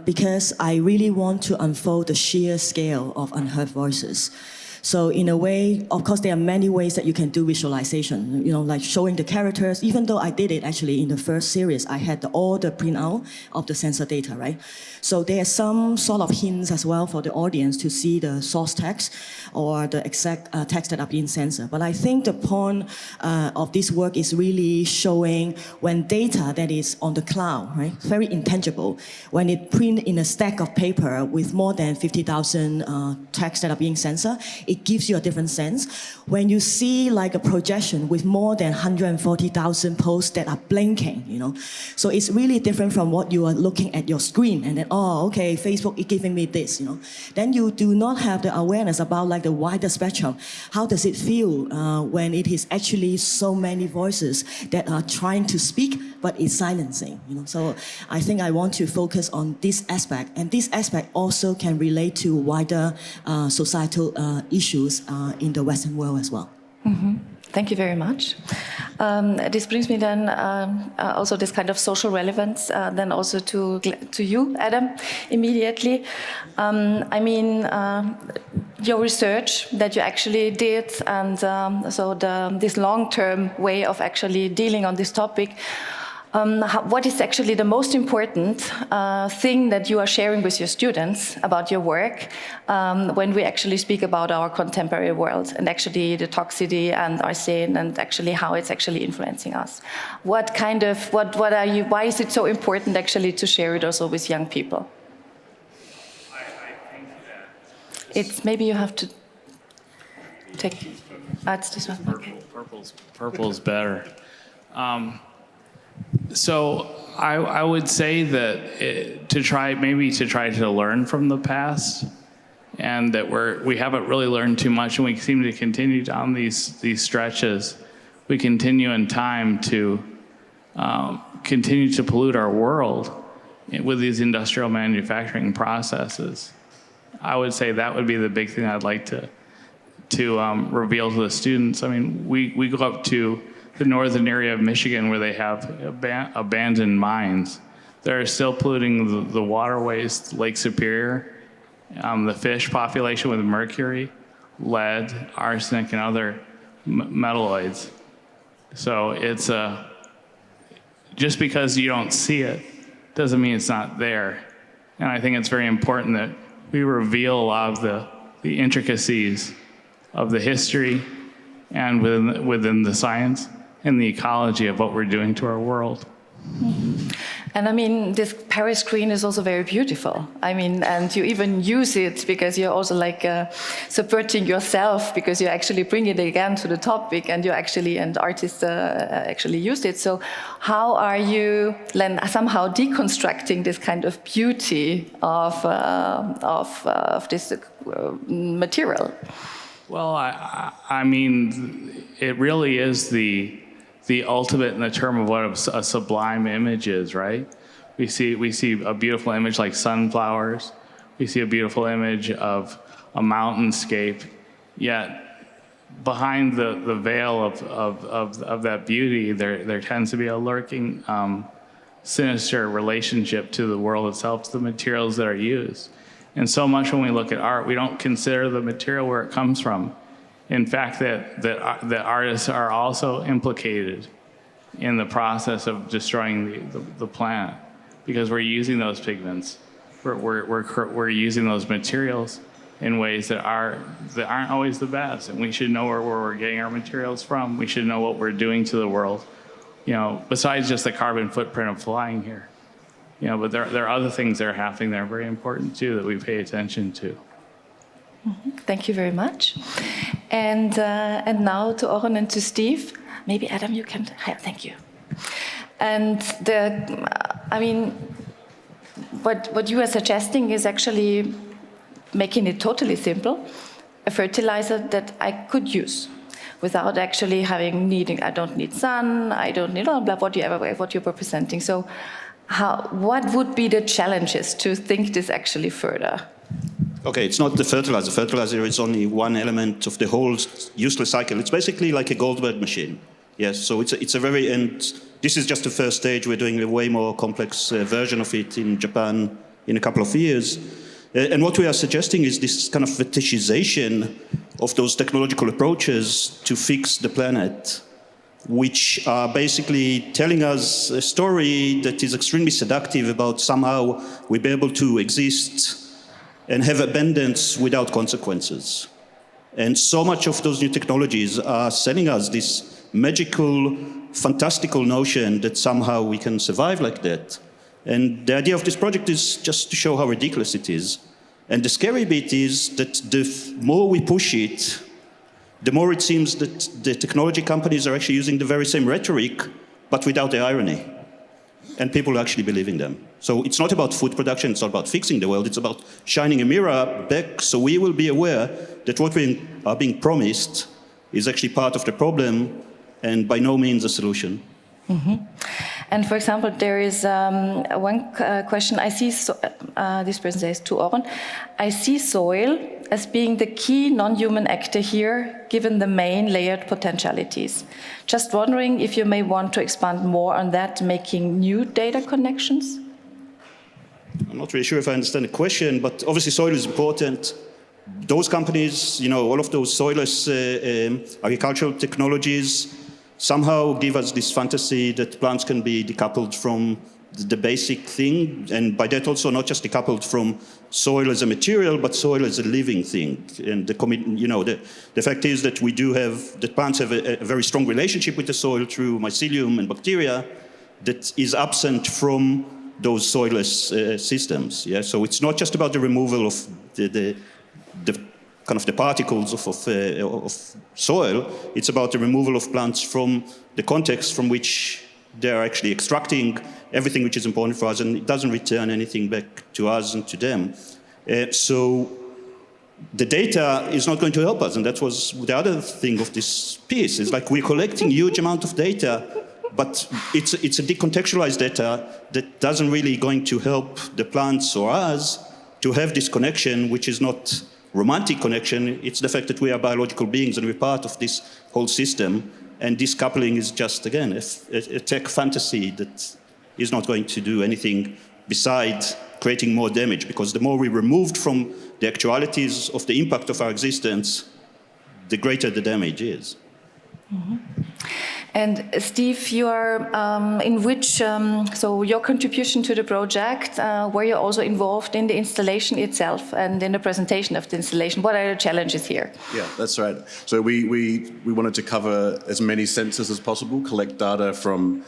because I really want to unfold the sheer scale of unheard voices. So in a way, of course, there are many ways that you can do visualization, like showing the characters. Even though I did it actually in the first series, I had all the printout of the sensor data, right? So there are some sort of hints as well for the audience to see the source text or the exact text that are being censored. But I think the point of this work is really showing when data that is on the cloud, right, very intangible, when it print in a stack of paper with more than 50,000 texts that are being censored, it gives you a different sense. When you see like a projection with more than 140,000 posts that are blinking, so it's really different from what you are looking at your screen and then, oh, okay, Facebook is giving me this, Then you do not have the awareness about like the wider spectrum. How does it feel when it is actually so many voices that are trying to speak, but it's silencing, So I think I want to focus on this aspect, and this aspect also can relate to wider societal issues in the Western world as well. Mm-hmm. Thank you very much. This brings me then also this kind of social relevance, then also to you, Adam, immediately. I mean, your research that you actually did, and so this long-term way of actually dealing on this topic. What is actually the most important thing that you are sharing with your students about your work when we actually speak about our contemporary world and actually the toxicity and arsene and actually how it's actually influencing us? What are you, why is it so important actually to share it also with young people? I think that it's maybe you have to take, it's this one. Okay. Purple's better. So I would say that to try to learn from the past, and that we haven't really learned too much, and we seem to continue down these stretches. We continue in time to continue to pollute our world with these industrial manufacturing processes. I would say that would be the big thing I'd like to reveal to the students. I mean, we go up to the northern area of Michigan where they have abandoned mines. They're still polluting the waterways, Lake Superior, the fish population with mercury, lead, arsenic, and other metalloids. So it's just because you don't see it doesn't mean it's not there. And I think it's very important that we reveal a lot of the intricacies of the history and within the science and the ecology of what we're doing to our world. And I mean, this Paris screen is also very beautiful. I mean, and you even use it because you're also like subverting yourself, because you actually bring it again to the topic, and you actually, and artists actually used it. So how are you somehow deconstructing this kind of beauty of this material? Well, I mean, it really is the ultimate in the term of what a sublime image is, right? We see a beautiful image like sunflowers. We see a beautiful image of a mountainscape. Yet behind the veil of that beauty, there tends to be a lurking, sinister relationship to the world itself, to the materials that are used. And so much when we look at art, we don't consider the material where it comes from. In fact, that artists are also implicated in the process of destroying the planet, because we're using those pigments, we're using those materials in ways that aren't always the best, and we should know where we're getting our materials from. We should know what we're doing to the world, besides just the carbon footprint of flying here. But there are other things that are happening that are very important too that we pay attention to. Thank you very much. And now to Oron and to Steve. Maybe Adam, you can. Thank you. And what you are suggesting is actually making it totally simple, a fertilizer that I could use without actually I don't need sun, I don't need what you're representing. So what would be the challenges to think this actually further? Okay, it's not the fertilizer. Fertilizer is only one element of the whole useless cycle. It's basically like a Goldberg machine. Yes, so it's a very, and this is just the first stage. We're doing a way more complex version of it in Japan in a couple of years. And what we are suggesting is this kind of fetishization of those technological approaches to fix the planet, which are basically telling us a story that is extremely seductive about somehow we'll be able to exist and have abundance without consequences. And so much of those new technologies are selling us this magical, fantastical notion that somehow we can survive like that. And the idea of this project is just to show how ridiculous it is. And the scary bit is that the more we push it, the more it seems that the technology companies are actually using the very same rhetoric, but without the irony. And people are actually believing them. So it's not about food production, it's not about fixing the world, it's about shining a mirror back so we will be aware that what we are being promised is actually part of the problem and by no means a solution. Mm-hmm. And for example, there is one question I see, this person says to Oron, I see soil as being the key non-human actor here, given the main layered potentialities. Just wondering if you may want to expand more on that, making new data connections? I'm not really sure if I understand the question, but obviously soil is important. Those companies, all of those soilless agricultural technologies somehow give us this fantasy that plants can be decoupled from the basic thing, and by that also not just decoupled from soil as a material, but soil as a living thing. And the fact is that that plants have a very strong relationship with the soil through mycelium and bacteria that is absent from those soilless systems. Yeah, so it's not just about the removal of the kind of the particles of soil. It's about the removal of plants from the context from which they're actually extracting everything which is important for us, and it doesn't return anything back to us and to them. So the data is not going to help us, and that was the other thing of this piece. It's like we're collecting huge amount of data, but it's a decontextualized data that doesn't really going to help the plants or us to have this connection, which is not romantic connection. It's the fact that we are biological beings and we're part of this whole system. And this coupling is just, again, a tech fantasy that is not going to do anything besides creating more damage, because the more we're removed from the actualities of the impact of our existence, the greater the damage is. Mm-hmm. And Steve, you are in which, so your contribution to the project, were you also involved in the installation itself and in the presentation of the installation? What are the challenges here? Yeah, that's right. So we wanted to cover as many sensors as possible, collect data from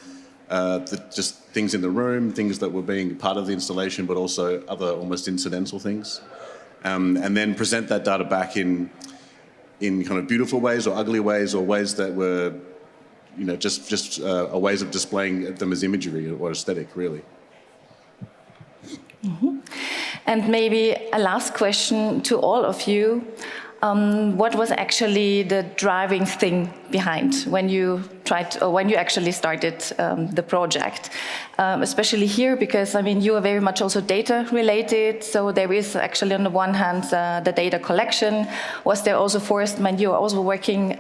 just things in the room, things that were being part of the installation, but also other almost incidental things. And then present that data back in kind of beautiful ways or ugly ways or ways that were, just ways of displaying them as imagery or aesthetic, really. Mm-hmm. And maybe a last question to all of you. What was actually the driving thing behind when you actually started the project? Especially here, because you are very much also data related. So there is actually on the one hand the data collection. Was there also forced? You are also working.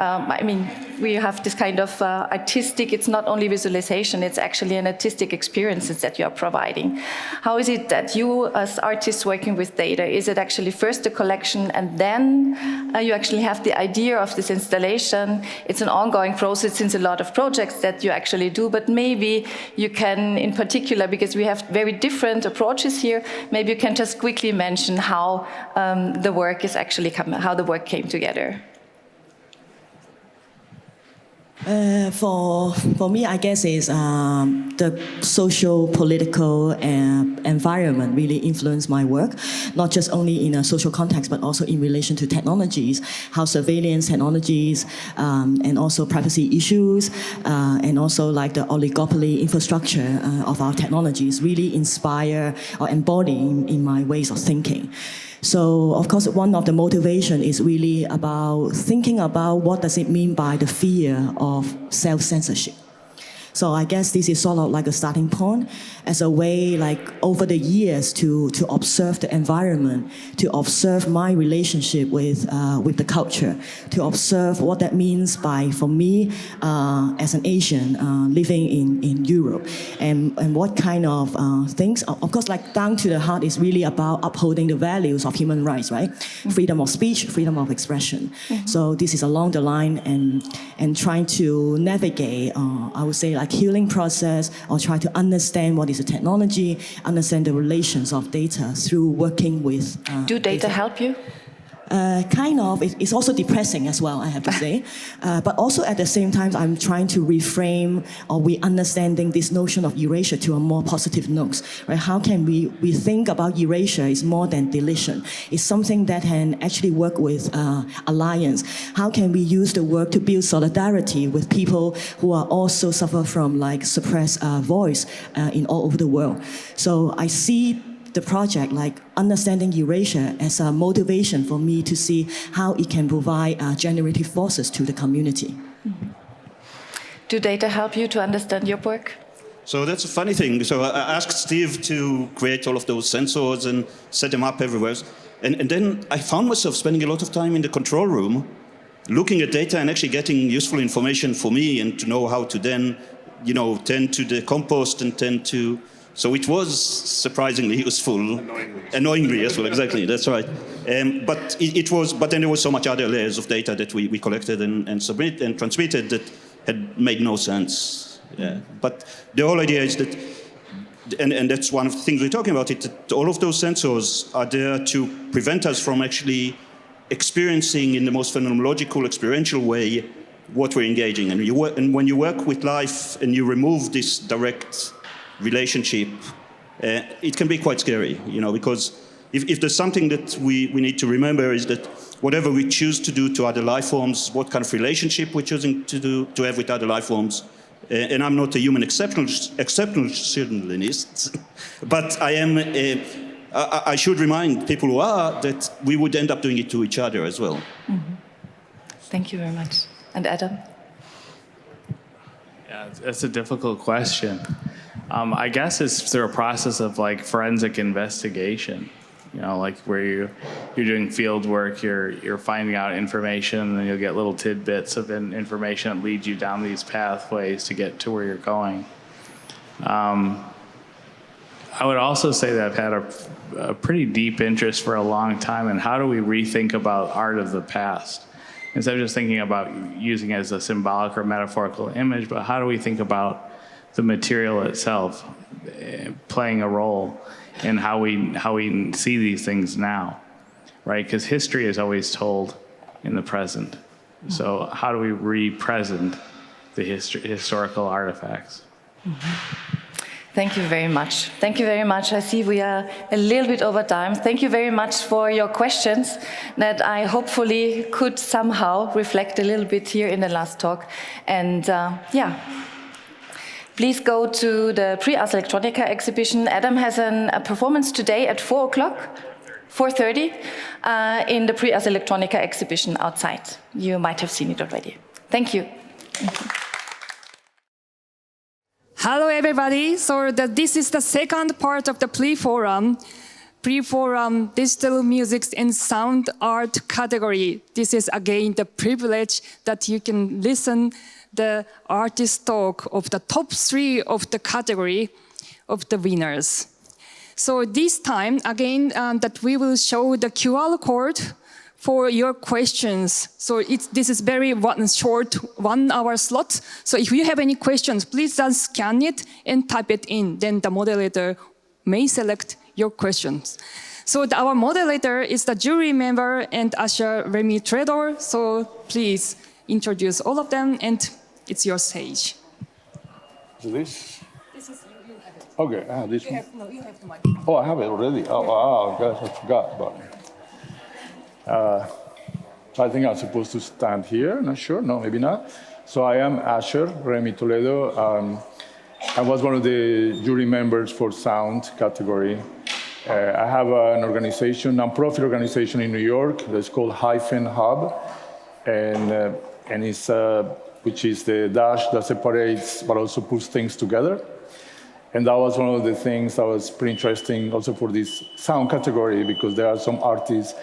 We have this kind of artistic. It's not only visualization. It's actually an artistic experiences that you are providing. How is it that you, as artists working with data, is it actually first the collection and then you actually have the idea of this installation? It's an ongoing process since a lot of projects that you actually do, but maybe you can, in particular, because we have very different approaches here, maybe you can just quickly mention how the work is actually how the work came together. For me, I guess is the social, political environment really influenced my work, not just only in a social context, but also in relation to technologies, how surveillance technologies and also privacy issues and also like the oligopoly infrastructure of our technologies really inspire or embody in my ways of thinking. So, of course, one of the motivation is really about thinking about what does it mean by the fear of self-censorship. So I guess this is sort of like a starting point as a way, like over the years, to observe the environment, to observe my relationship with the culture, to observe what that means for me as an Asian living in Europe, and what kind of things. Of course, like down to the heart is really about upholding the values of human rights, right? Mm-hmm. Freedom of speech, freedom of expression. Mm-hmm. So this is along the line and trying to navigate, I would say, like healing process, or try to understand what is the technology, understand the relations of data through working with Do data help you? Kind of. It's also depressing as well, I have to say. But also at the same time, I'm trying to reframe or understanding this notion of erasure to a more positive note. Right? How can we think about erasure is more than deletion. It's something that can actually work with alliance. How can we use the work to build solidarity with people who are also suffer from like suppressed voice in all over the world? So I see the project, like understanding erasure, as a motivation for me to see how it can provide generative forces to the community. Mm-hmm. Do data help you to understand your work? So that's a funny thing. So I asked Steve to create all of those sensors and set them up everywhere. And then I found myself spending a lot of time in the control room, looking at data and actually getting useful information for me and to know how to then, tend to the compost and tend to... So it was surprisingly useful. Annoyingly as well, exactly, that's right. But then there was so much other layers of data that we collected and submitted and transmitted that had made no sense. Yeah. But the whole idea is that, and that's one of the things we're talking about, that all of those sensors are there to prevent us from actually experiencing in the most phenomenological, experiential way what we're engaging in. And when you work with life and you remove this direct relationship, it can be quite scary, because if there's something that we need to remember is that whatever we choose to do to other life forms, what kind of relationship we're choosing to have with other life forms, and I'm not a human exceptionalist, but I am. I should remind people who are that we would end up doing it to each other as well. Mm-hmm. Thank you very much. And Adam? Yeah, that's a difficult question. I guess it's through a process of like forensic investigation, like where you're doing field work, you're finding out information, and then you'll get little tidbits of information that lead you down these pathways to get to where you're going. I would also say that I've had a pretty deep interest for a long time in how do we rethink about art of the past. instead of just thinking about using it as a symbolic or metaphorical image, but how do we think about the material itself playing a role in how we see these things now, right? Because history is always told in the present. So how do we re-present the historical artifacts? Thank you very much. Thank you very much. I see we are a little bit over time. Thank you very much for your questions that I hopefully could somehow reflect a little bit here in the last talk. And yeah, please go to the Prix Ars Electronica exhibition. Adam has a performance today at 4 o'clock, 4:30, in the Prix Ars Electronica exhibition outside. You might have seen it already. Thank you. Hello, everybody. So this is the second part of the Prix Forum. Prix Forum Digital Music and Sound Art category. This is again the privilege that you can listen the artist talk of the top 3 of the category of the winners. So this time, again, that we will show the QR code for your questions. So this is very short 1 hour slot. So if you have any questions, please just scan it and type it in. Then the moderator may select your questions. So our moderator is the jury member and usher Remy-Toledo. So please introduce all of them, and it's your stage. Is this? This is you have it. Okay, this one. You have the mic. Oh, I have it already. Oh, wow, guys, I forgot about it. I think I'm supposed to stand here. Not sure. No, maybe not. So I am Asher Remy-Toledo. I was one of the jury members for sound category. I have an organization, non-profit organization in New York that's called Hyphen Hub, and it's which is the dash that separates but also puts things together. And that was one of the things that was pretty interesting also for this sound category, because there are some artists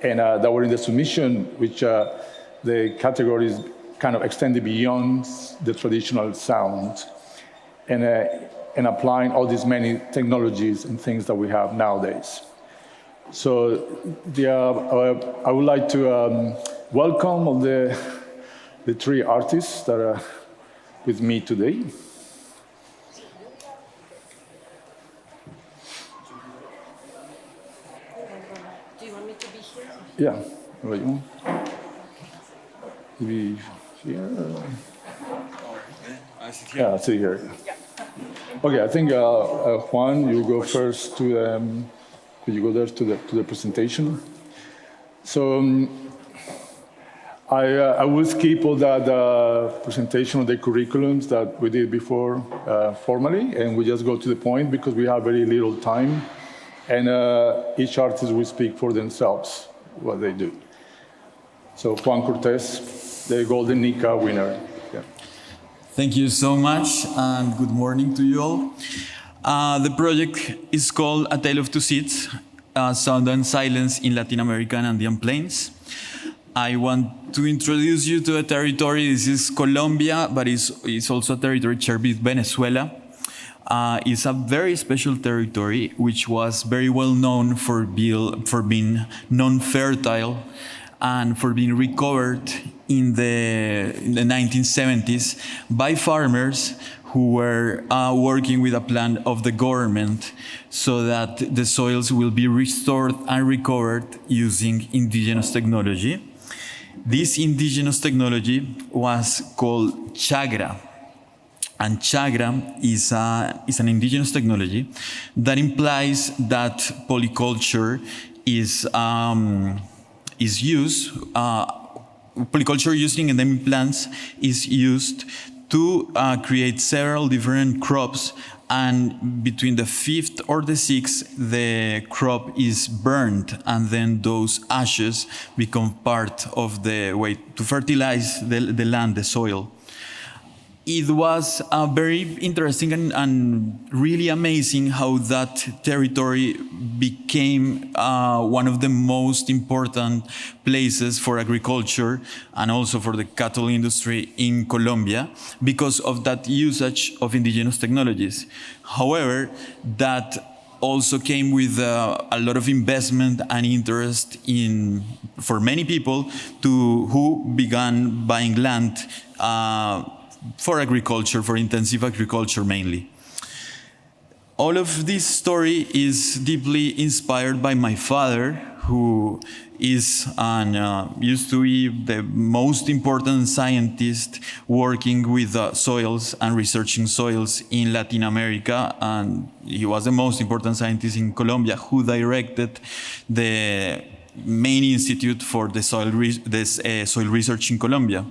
and that were in the submission, which the categories kind of extended beyond the traditional sound, and applying all these many technologies and things that we have nowadays. So I would like to welcome all the 3 artists that are with me today. Yeah, right. Maybe here. Yeah, I see here. Okay, I think Juan, you go first to. Could you go there to the presentation? So I will skip all that presentation of the curriculums that we did before formally, and we just go to the point because we have very little time, and each artist will speak for themselves what they do. So Juan Cortés, the Golden Nica winner. Yeah. Thank you so much, and good morning to you all. The project is called A Tale of Two Seats, Sound and Silence in Latin American Andean Plains. I want to introduce you to a territory. This is Colombia, but it's also a territory shared with Venezuela. It's a very special territory, which was very well known for being non-fertile and for being recovered in the 1970s by farmers who were working with a plan of the government so that the soils will be restored and recovered using indigenous technology. This indigenous technology was called chagra. And chagra is an indigenous technology that implies that polyculture is used. Polyculture using endemic plants is used to create several different crops, and between the 5th or the 6th, the crop is burned, and then those ashes become part of the way to fertilize the land, the soil. It was very interesting and really amazing how that territory became one of the most important places for agriculture and also for the cattle industry in Colombia because of that usage of indigenous technologies. However, that also came with a lot of investment and interest for many people who began buying land for agriculture, for intensive agriculture mainly. All of this story is deeply inspired by my father, who is used to be the most important scientist working with soils and researching soils in Latin America, and he was the most important scientist in Colombia who directed the main institute for the soil research in Colombia.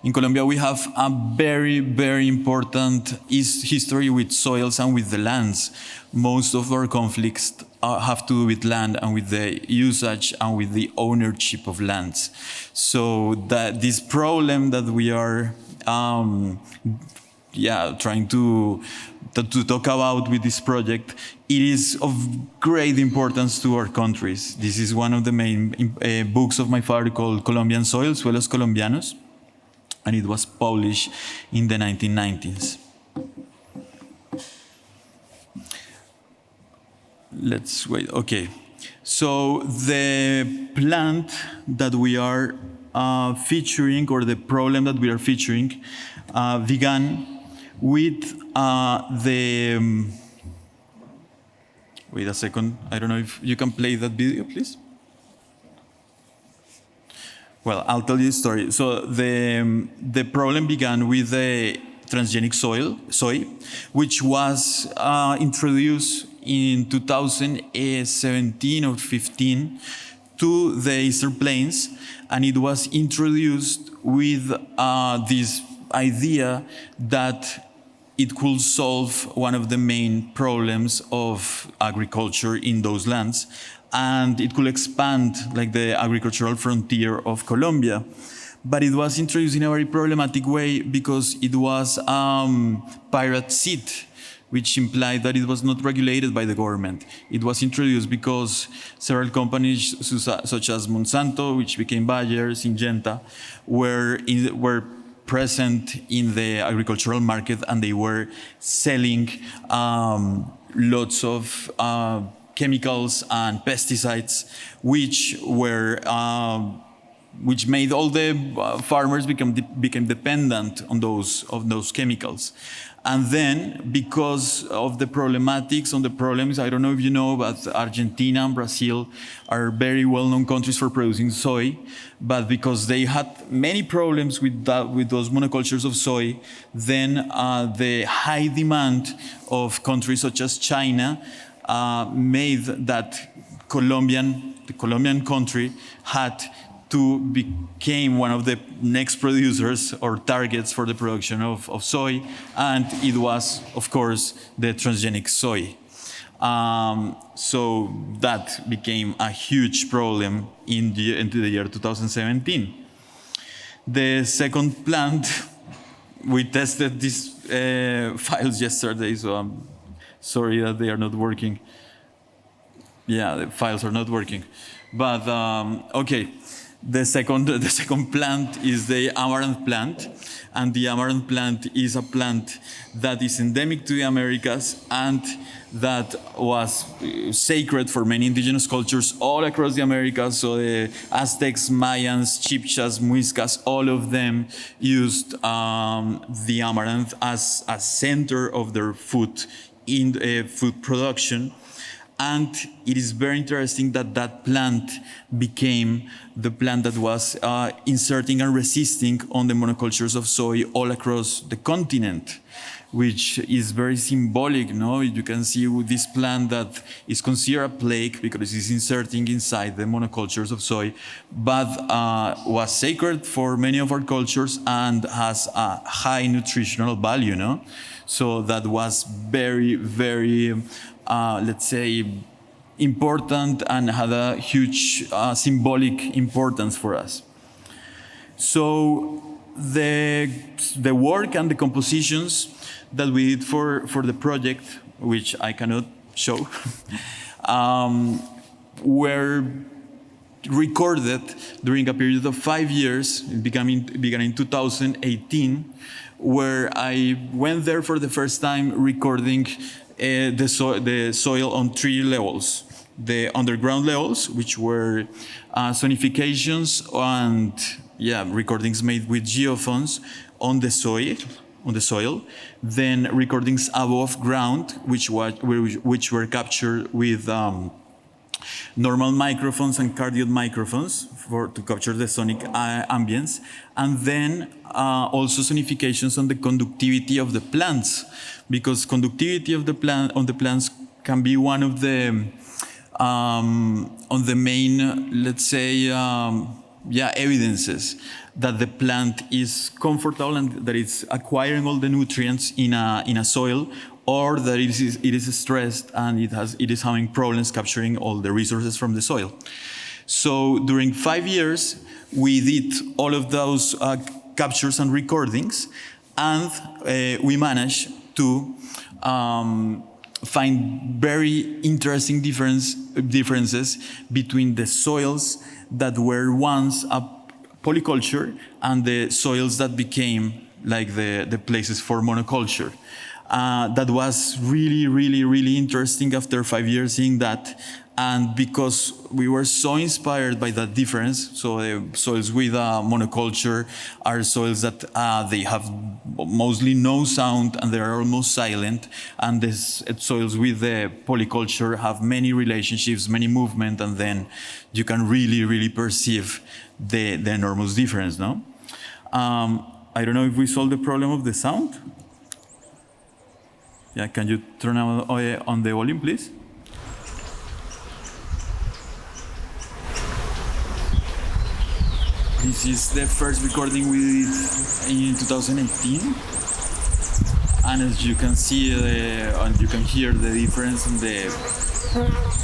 In Colombia, we have a very, very important history with soils and with the lands. Most of our conflicts have to do with land and with the usage and with the ownership of lands. So this problem that we are trying to talk about with this project, it is of great importance to our countries. This is one of the main books of my father called Colombian Soils, Suelos Colombianos, and it was published in the 1990s. Let's wait, okay. So the plant that we are featuring, or the problem that we are featuring, began with wait a second, I don't know if you can play that video, please. Well, I'll tell you the story. So the problem began with the transgenic soy, which was introduced in 2017 or 15 to the Eastern Plains, and it was introduced with this idea that it could solve one of the main problems of agriculture in those lands, and it could expand like the agricultural frontier of Colombia. But it was introduced in a very problematic way because it was pirate seed, which implied that it was not regulated by the government. It was introduced because several companies, such as Monsanto, which became Bayer, Syngenta, were present in the agricultural market, and they were selling lots of chemicals and pesticides, which made all the farmers became dependent on those chemicals. And then, because of the problematics, on the problems, I don't know if you know, but Argentina and Brazil are very well-known countries for producing soy. But because they had many problems with those monocultures of soy, then the high demand of countries such as China made that the Colombian country had to become one of the next producers or targets for the production of soy, and it was, of course, the transgenic soy. So that became a huge problem into the year 2017. The second plant, we tested these files yesterday, so I'm sorry that they are not working. Yeah, the files are not working. But okay. The second plant is the amaranth plant, and the amaranth plant is a plant that is endemic to the Americas and that was sacred for many indigenous cultures all across the Americas. So the Aztecs, Mayans, Chibchas, Muiscas, all of them used the amaranth as a center of their food production. And it is very interesting that that plant became the plant that was inserting and resisting on the monocultures of soy all across the continent, which is very symbolic, no? You can see with this plant that is considered a plague because it's inserting inside the monocultures of soy, but was sacred for many of our cultures and has a high nutritional value, no? So that was very, very let's say, important and had a huge symbolic importance for us. So the work and the compositions that we did for the project, which I cannot show, were recorded during a period of 5 years. It began in 2018, where I went there for the first time recording the soil on 3 levels. The underground levels, which were sonifications and recordings made with geophones on the soil. Then recordings above ground, which were captured with normal microphones and cardioid microphones to capture the sonic ambience, and then also sonifications on the conductivity of the plants, because conductivity of the plants can be one of the on the main, let's say, evidences that the plant is comfortable and that it's acquiring all the nutrients in a soil, or that it is stressed and it is having problems capturing all the resources from the soil. So during 5 years, we did all of those captures and recordings, and we managed to find very interesting differences between the soils that were once a polyculture and the soils that became like the places for monoculture. That was really, really, really interesting after 5 years seeing that. And because we were so inspired by that difference, so the soils with monoculture are soils that they have mostly no sound and they are almost silent. And the soils with the polyculture have many relationships, many movement, and then you can really, really perceive the enormous difference, no? I don't know if we solved the problem of the sound. Yeah, can you turn on the volume, please? This is the first recording we did in 2018. And as you can see, and you can hear the difference in the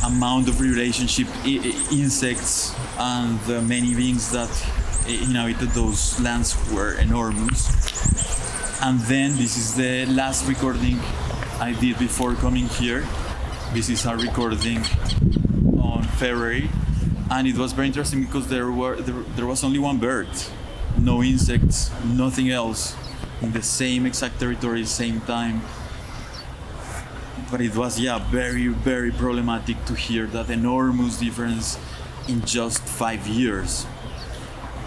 amount of relationship insects and the many beings that inhabited those lands were enormous. And then this is the last recording I did before coming here. This is a recording on February, and it was very interesting because there was only one bird, no insects, nothing else, in the same exact territory, same time. But it was, very, very problematic to hear that enormous difference in just 5 years.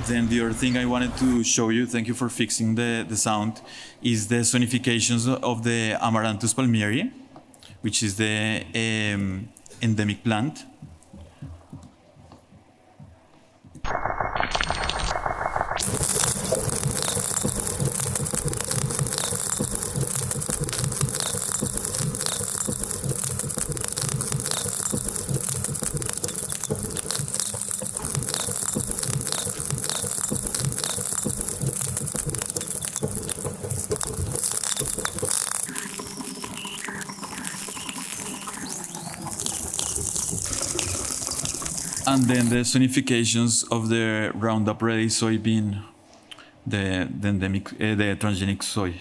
Then the other thing I wanted to show you, thank you for fixing the sound, is the sonifications of the Amaranthus palmieri, which is the endemic plant. And then the sonifications of the Roundup Ready soybean, the transgenic soy.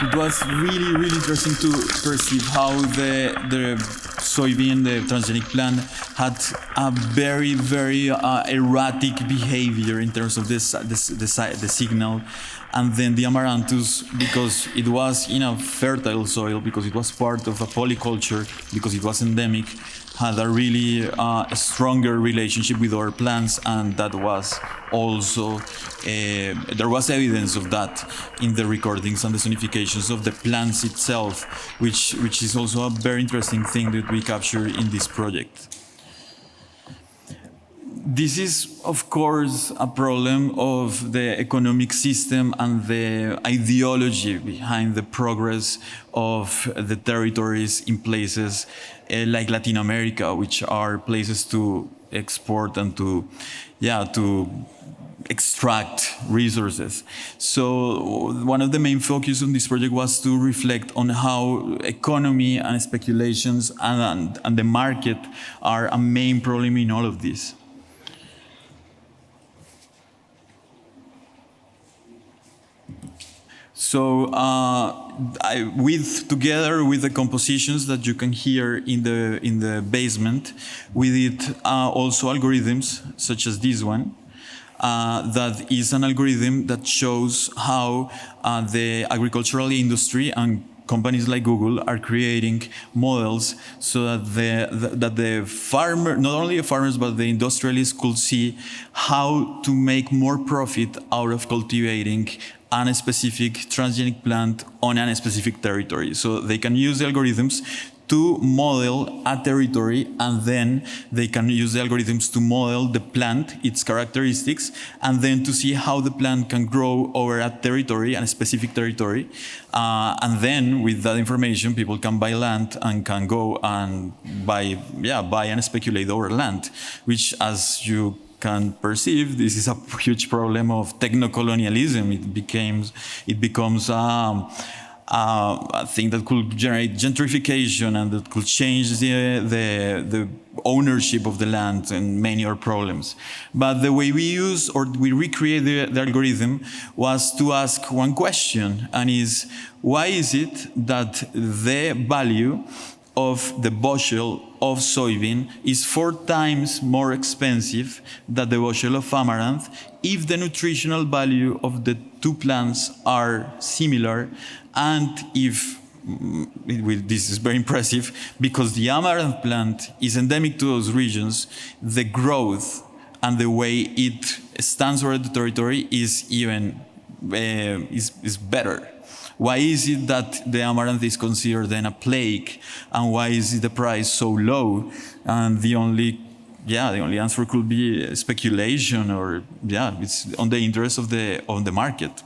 It was really, really interesting to perceive how the soybean, the transgenic plant, had a very, very erratic behavior in terms of the signal. And then the Amaranthus, because it was in a fertile soil, because it was part of a polyculture, because it was endemic, had a really stronger relationship with our plants, and that was also, there was evidence of that in the recordings and the sonifications of the plants itself, which is also a very interesting thing that we capture in this project. This is, of course, a problem of the economic system and the ideology behind the progress of the territories in places like Latin America, which are places to export and to extract resources. So one of the main focus on this project was to reflect on how economy and speculations and the market are a main problem in all of this. So together with the compositions that you can hear in the basement, we did also algorithms such as this one. That is an algorithm that shows how the agricultural industry and companies like Google are creating models so that the farmer, not only the farmers, but the industrialists could see how to make more profit out of cultivating a specific transgenic plant on a specific territory. So they can use the algorithms to model a territory, and then they can use the algorithms to model the plant, its characteristics, and then to see how the plant can grow over a territory, a specific territory. And then with that information, people can buy land and can go and buy and speculate over land, which, as you can perceive, this is a huge problem of techno-colonialism. It becomes a thing that could generate gentrification and that could change the ownership of the land and many other problems. But the way we recreate the algorithm was to ask one question, and is, why is it that the value of the bushel of soybean is 4 times more expensive than the bushel of amaranth if the nutritional value of the two plants are similar, and if this is very impressive, because the amaranth plant is endemic to those regions, the growth and the way it stands over the territory is even is better. Why is it that the amaranth is considered then a plague, and why is the price so low? And the only answer could be speculation, or it's on the interest of the market.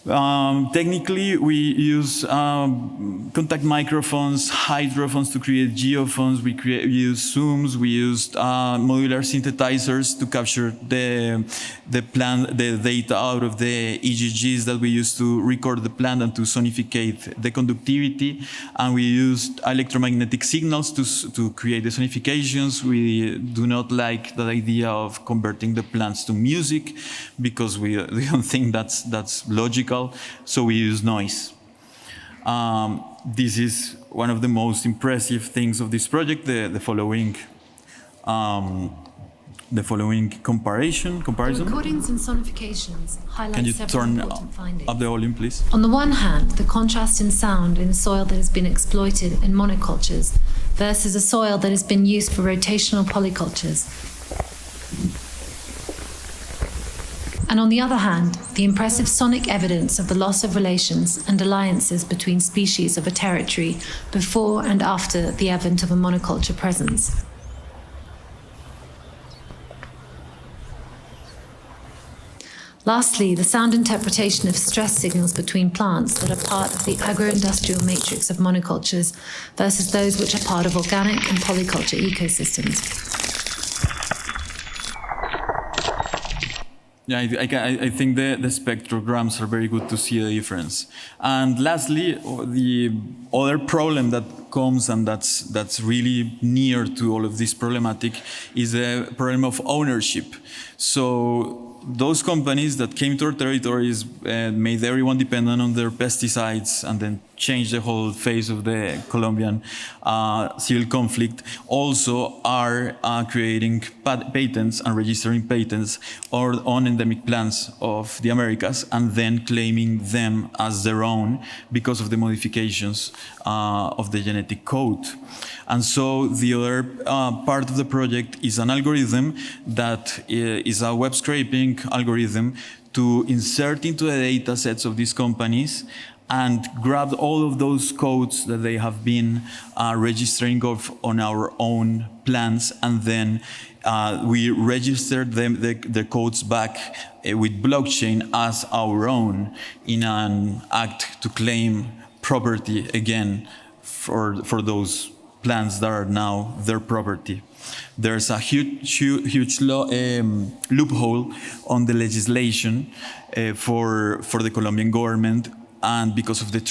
Technically, we use contact microphones, hydrophones to create geophones. We use zooms. We used modular synthesizers to capture the data out of the EGGs that we use to record the plant and to sonificate the conductivity. And we used electromagnetic signals to create the sonifications. We do not like the idea of converting the plants to music because we don't think that's logical. So we use noise. This is one of the most impressive things of this project. The following comparison. The recordings and sonifications highlight several important findings. Up the volume, please? On the one hand, the contrast in sound in a soil that has been exploited in monocultures versus a soil that has been used for rotational polycultures. And on the other hand, the impressive sonic evidence of the loss of relations and alliances between species of a territory before and after the advent of a monoculture presence. Lastly, the sound interpretation of stress signals between plants that are part of the agro-industrial matrix of monocultures versus those which are part of organic and polyculture ecosystems. Yeah, I think the spectrograms are very good to see the difference. And lastly, the other problem that comes, and that's really near to all of this problematic, is the problem of ownership. So those companies that came to our territories made everyone dependent on their pesticides and then changed the whole face of the Colombian civil conflict, also are creating patents and registering patents on endemic plants of the Americas and then claiming them as their own because of the modifications of the genetic code. And so the other part of the project is an algorithm that is a web scraping algorithm to insert into the data sets of these companies and grab all of those codes that they have been registering on our own plants, and then we registered the codes back with blockchain as our own in an act to claim property again for those plants that are now their property. There's a huge loophole on the legislation for the Colombian government and because of the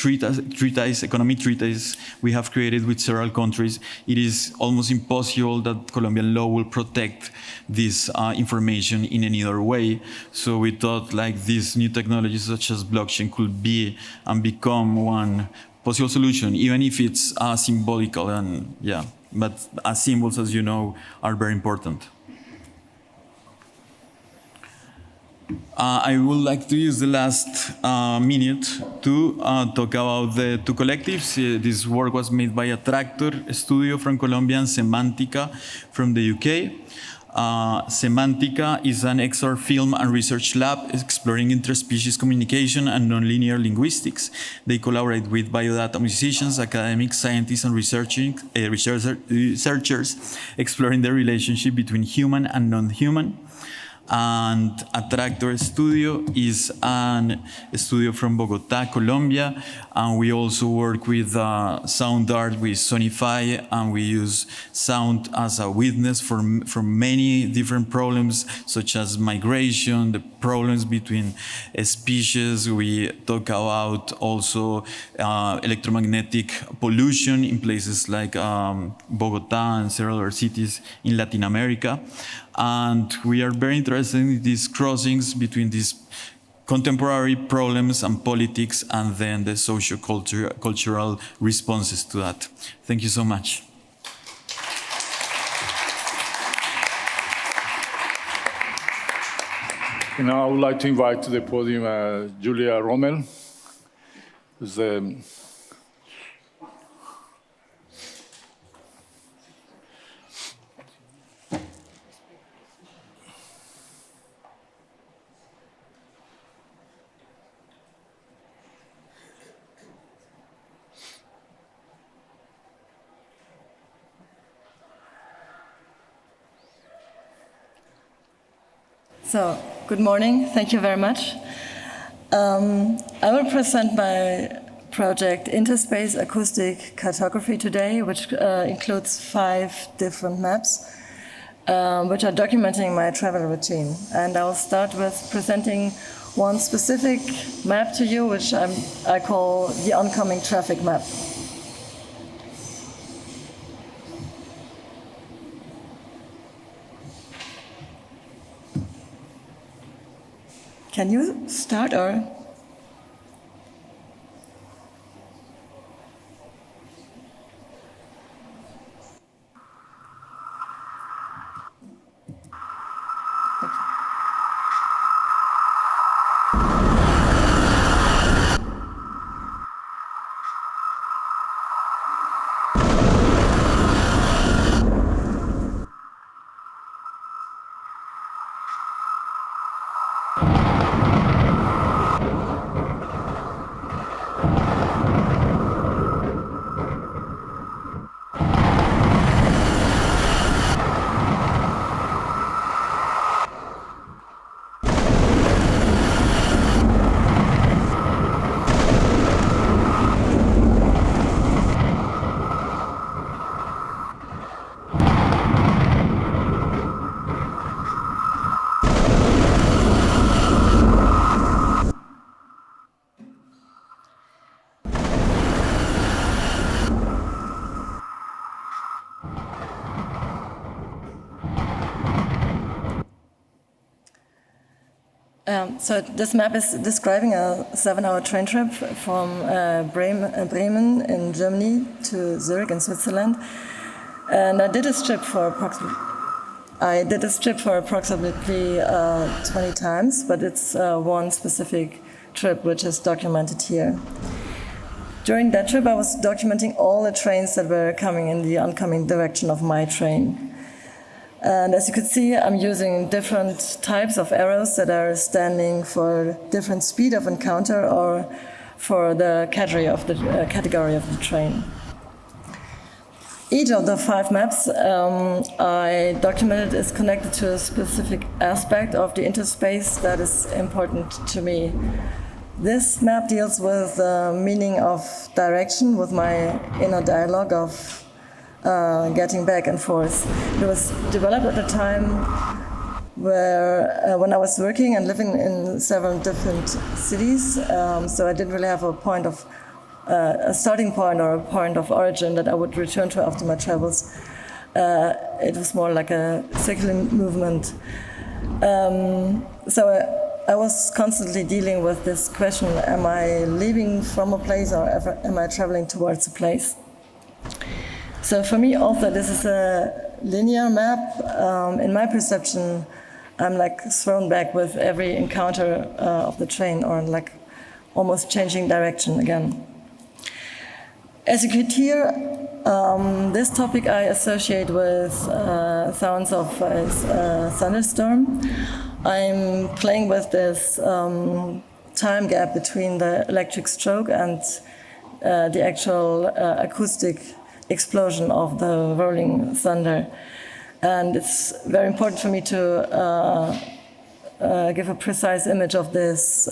economic treaties we have created with several countries, it is almost impossible that Colombian law will protect this information in any other way. So we thought like these new technologies such as blockchain could be and become one possible solution, even if it's symbolical, and yeah, but symbols, as you know, are very important. I would like to use the last minute to talk about the two collectives. This work was made by a Tractor studio from Colombia and Semantica from the UK. Semantica is an XR film and research lab exploring interspecies communication and nonlinear linguistics. They collaborate with biodata musicians, academics, scientists, and researchers exploring the relationship between human and non-human. And Attractor Studio is a studio from Bogota, Colombia, and we also work with sound art with Sonify, and we use sound as a witness for many different problems, such as migration, the problems between species. We talk about also electromagnetic pollution in places like Bogota and several other cities in Latin America. And we are very interested in these crossings between these contemporary problems and politics, and then the socio-cultural responses to that. Thank you so much. And now I would like to invite to the podium Julia Rommel, who's So, good morning. Thank you very much. I will present my project Interspace Acoustic Cartography today, which includes 5 different maps, which are documenting my travel routine. And I will start with presenting one specific map to you, which I call the oncoming traffic map. Can you start, or? So this map is describing a 7-hour train trip from Bremen in Germany to Zurich in Switzerland, and I did this trip for approximately 20 times, but it's one specific trip which is documented here. During that trip, I was documenting all the trains that were coming in the oncoming direction of my train. And as you can see, I'm using different types of arrows that are standing for different speed of encounter or for the category of the train. Each of the 5 maps I documented is connected to a specific aspect of the interspace that is important to me. This map deals with the meaning of direction, with my inner dialogue of getting back and forth. It was developed at a time where when I was working and living in several different cities, so I didn't really have a starting point or a point of origin that I would return to after my travels. It was more like a circular movement. So I was constantly dealing with this question: am I leaving from a place, or am I traveling towards a place? So for me, also, this is a linear map. In my perception, I'm like thrown back with every encounter of the train, or like almost changing direction again. As you could hear, this topic I associate with sounds of a thunderstorm. I'm playing with this time gap between the electric stroke and the actual acoustic explosion of the rolling thunder. And it's very important for me to give a precise image of this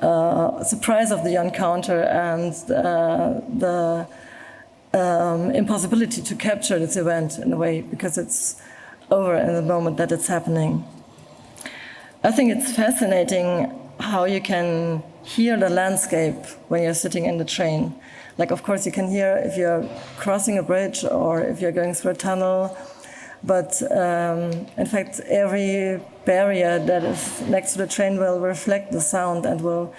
surprise of the encounter and the impossibility to capture this event in a way, because it's over in the moment that it's happening. I think it's fascinating how you can hear the landscape when you're sitting in the train. Like, of course, you can hear if you're crossing a bridge or if you're going through a tunnel, but in fact, every barrier that is next to the train will reflect the sound and will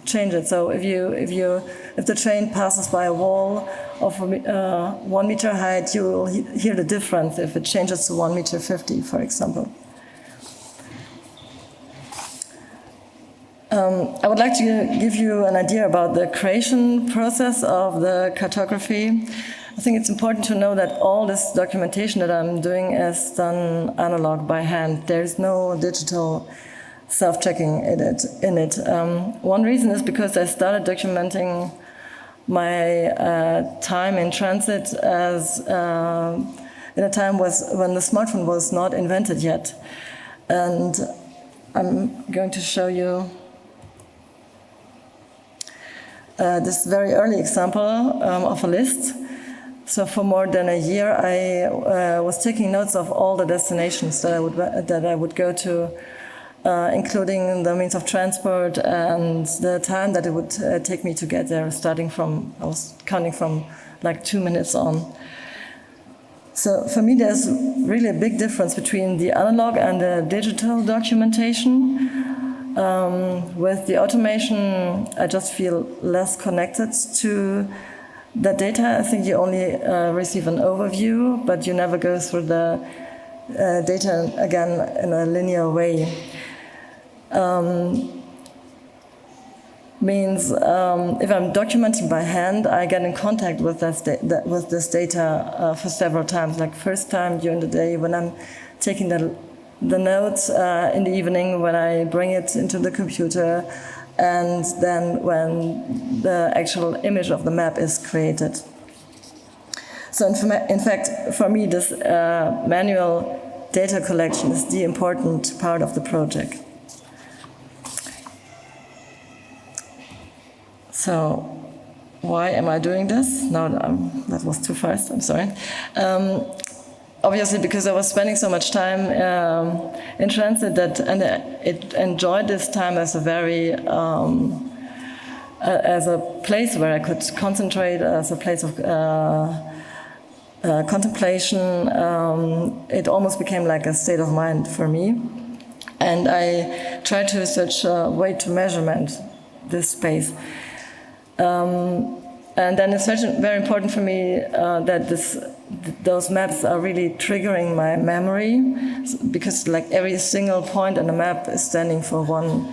change it. So if the train passes by a wall of 1 meter height, you will hear the difference if it changes to 1.50 meters, for example. I would like to give you an idea about the creation process of the cartography. I think it's important to know that all this documentation that I'm doing is done analog by hand. There is no digital self-checking in it. One reason is because I started documenting my time in transit as in a time when the smartphone was not invented yet. And I'm going to show you this very early example of a list. So for more than a year, I was taking notes of all the destinations that I would go to, including the means of transport and the time that it would take me to get there, I was counting from like 2 minutes on. So for me, there's really a big difference between the analog and the digital documentation. With the automation, I just feel less connected to the data. I think you only receive an overview, but you never go through the data again in a linear way. Means if I'm documenting by hand, I get in contact with this data for several times. Like first time during the day when I'm taking the notes, in the evening when I bring it into the computer, and then when the actual image of the map is created. So in fact, for me, this manual data collection is the important part of the project. So why am I doing this? No, that was too fast, I'm sorry. Obviously, because I was spending so much time in transit and it enjoyed this time as a place where I could concentrate, as a place of contemplation. It almost became like a state of mind for me, and I tried to search a way to measurement this space. And then it's very important for me that those maps are really triggering my memory, because like every single point on the map is standing for one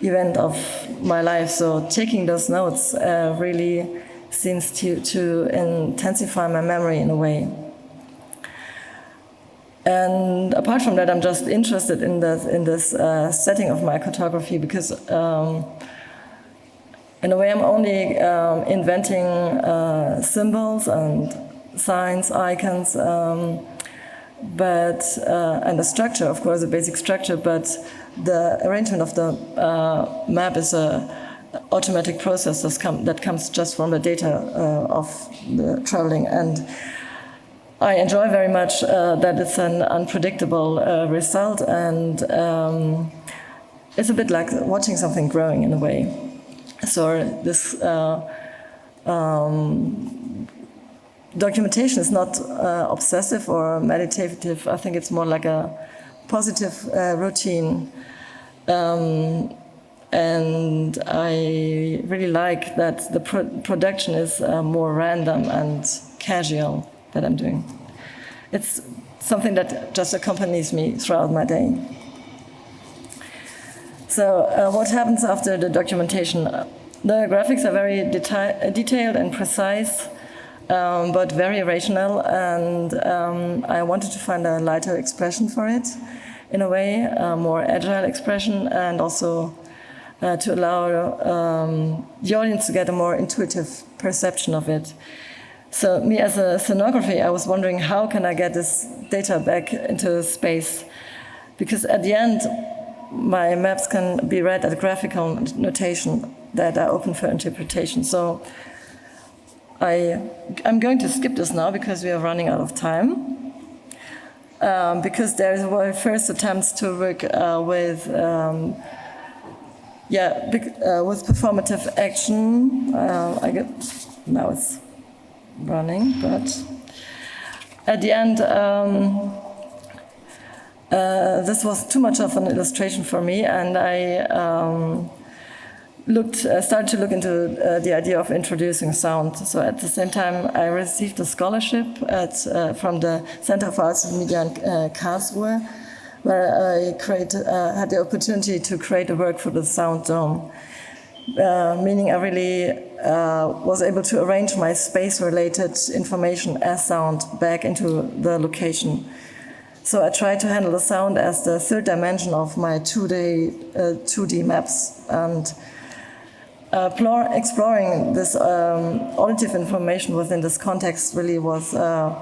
event of my life. So taking those notes really seems to intensify my memory in a way. And apart from that, I'm just interested in this setting of my cartography, because in a way, I'm only inventing symbols and signs, icons, and the structure, of course, the basic structure, but the arrangement of the map is an automatic process that comes just from the data of the traveling. And I enjoy very much that it's an unpredictable result, and it's a bit like watching something growing in a way. So this documentation is not obsessive or meditative. I think it's more like a positive routine. And I really like that the production is more random and casual that I'm doing. It's something that just accompanies me throughout my day. So what happens after the documentation? The graphics are very detailed and precise, but very rational, and I wanted to find a lighter expression for it, in a way, a more agile expression, and also to allow the audience to get a more intuitive perception of it. So me as a scenography, I was wondering how can I get this data back into space? Because at the end, my maps can be read as graphical notation that are open for interpretation. So I'm going to skip this now because we are running out of time. Because there is my first attempts to work with performative action. I get now it's running, but at the end, this was too much of an illustration for me, and I started to look into the idea of introducing sound. So at the same time, I received a scholarship from the Center for Arts and Media in Karlsruhe, where I had the opportunity to create a work for the sound dome, meaning I really was able to arrange my space-related information as sound back into the location. So I tried to handle the sound as the third dimension of my 2D maps, and exploring this auditive information within this context really was a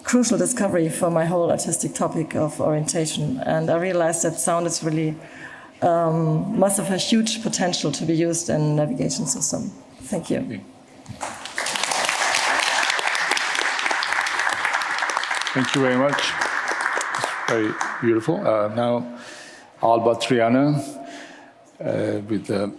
crucial discovery for my whole artistic topic of orientation. And I realized that sound is really must have a huge potential to be used in navigation system. Thank you. Thank you very much. Very beautiful. Now, Alba, Triana, with the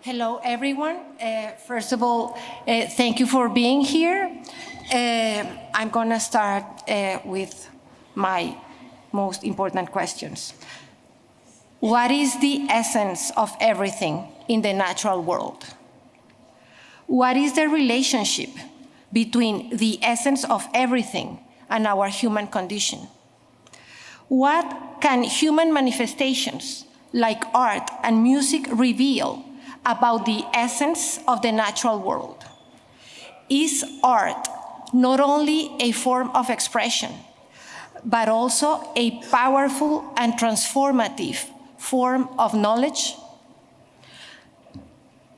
Hello, everyone. First of all, thank you for being here. I'm going to start with my most important questions. What is the essence of everything in the natural world? What is the relationship between the essence of everything and our human condition? What can human manifestations like art and music reveal about the essence of the natural world? Is art not only a form of expression, but also a powerful and transformative form of knowledge?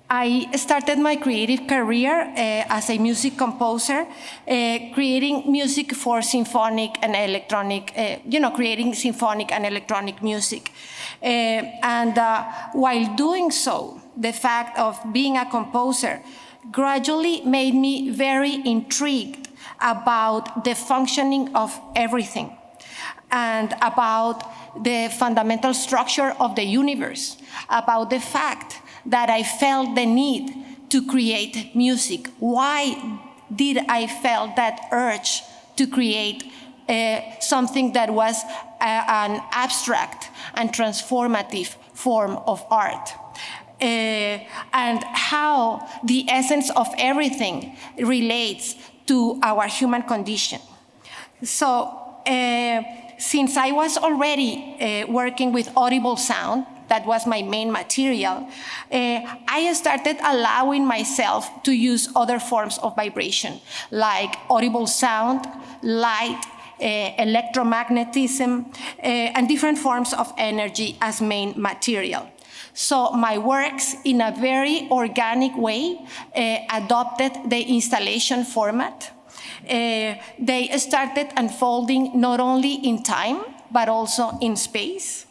I started my creative career as a music composer, creating music for symphonic and electronic, creating symphonic and electronic music. While doing so, the fact of being a composer gradually made me very intrigued about the functioning of everything and about the fundamental structure of the universe, about the fact that I felt the need to create music. Why did I feel that urge to create something that was an abstract and transformative form of art? And how the essence of everything relates to our human condition. So, since I was already working with audible sound, that was my main material, I started allowing myself to use other forms of vibration, like audible sound, light, electromagnetism, and different forms of energy as main material. So my works, in a very organic way, adopted the installation format. They started unfolding not only in time, but also in space.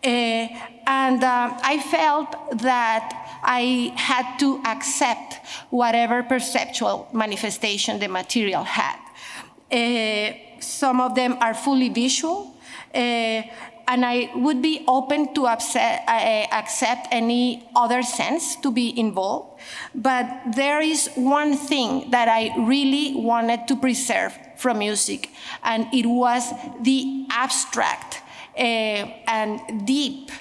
I felt that I had to accept whatever perceptual manifestation the material had. Some of them are fully visual, and I would be open to accept any other sense to be involved. But there is one thing that I really wanted to preserve from music, and it was the abstract and deep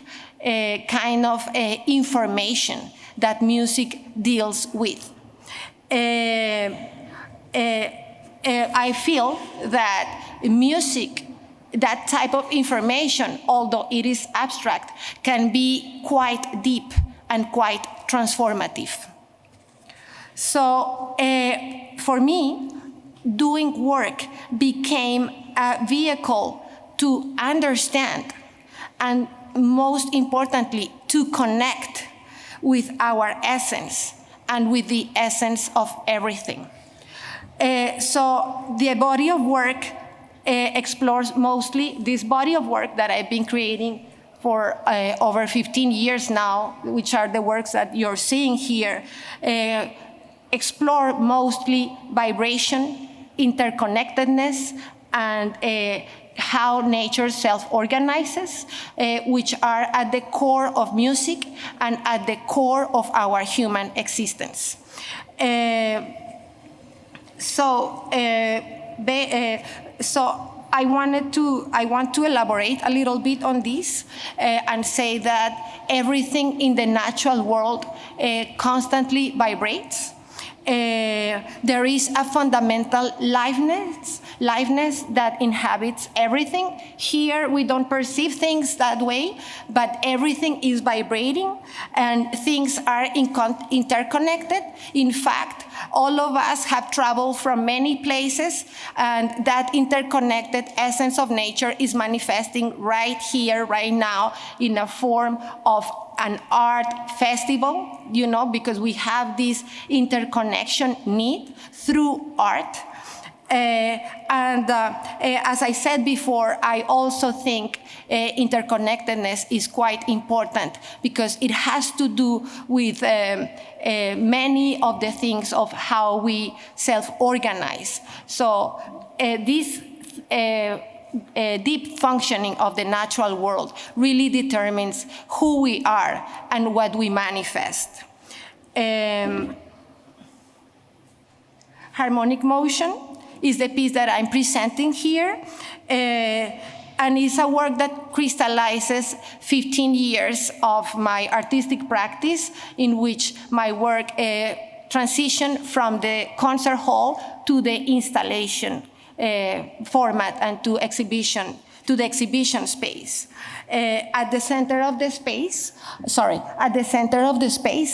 kind of information that music deals with. I feel that music, that type of information, although it is abstract, can be quite deep and quite transformative. So for me, doing work became a vehicle to understand and, most importantly, to connect with our essence and with the essence of everything. So the body of work explores mostly this body of work that I've been creating for over 15 years now, which are the works that you're seeing here, explore mostly vibration, interconnectedness, and how nature self-organizes, which are at the core of music and at the core of our human existence. So I want to elaborate a little bit on this and say that everything in the natural world constantly vibrates. There is a fundamental liveness that inhabits everything. Here we don't perceive things that way, but everything is vibrating and things are interconnected. In fact, all of us have traveled from many places, and that interconnected essence of nature is manifesting right here, right now, in a form of an art festival, you know, because we have this interconnection need through art. As I said before, I also think interconnectedness is quite important because it has to do with many of the things of how we self-organize. So this deep functioning of the natural world really determines who we are and what we manifest. Harmonic motion is the piece that I'm presenting here. And it's a work that crystallizes 15 years of my artistic practice, in which my work transitioned from the concert hall to the installation format and to the exhibition space. At the center of the space,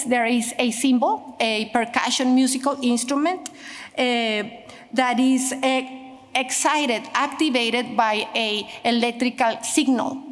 there is a cymbal, a percussion musical instrument that is activated by an electrical signal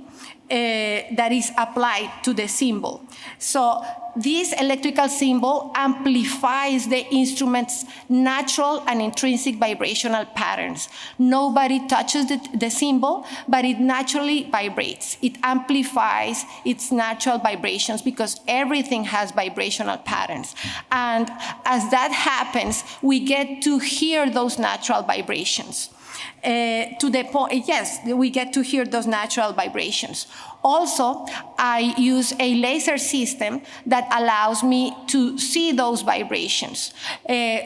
that is applied to the cymbal. So this electrical cymbal amplifies the instrument's natural and intrinsic vibrational patterns. Nobody touches the cymbal, but it naturally vibrates. It amplifies its natural vibrations because everything has vibrational patterns. And as that happens, we get to hear those natural vibrations. To the point, yes, we get to hear those natural vibrations. Also, I use a laser system that allows me to see those vibrations.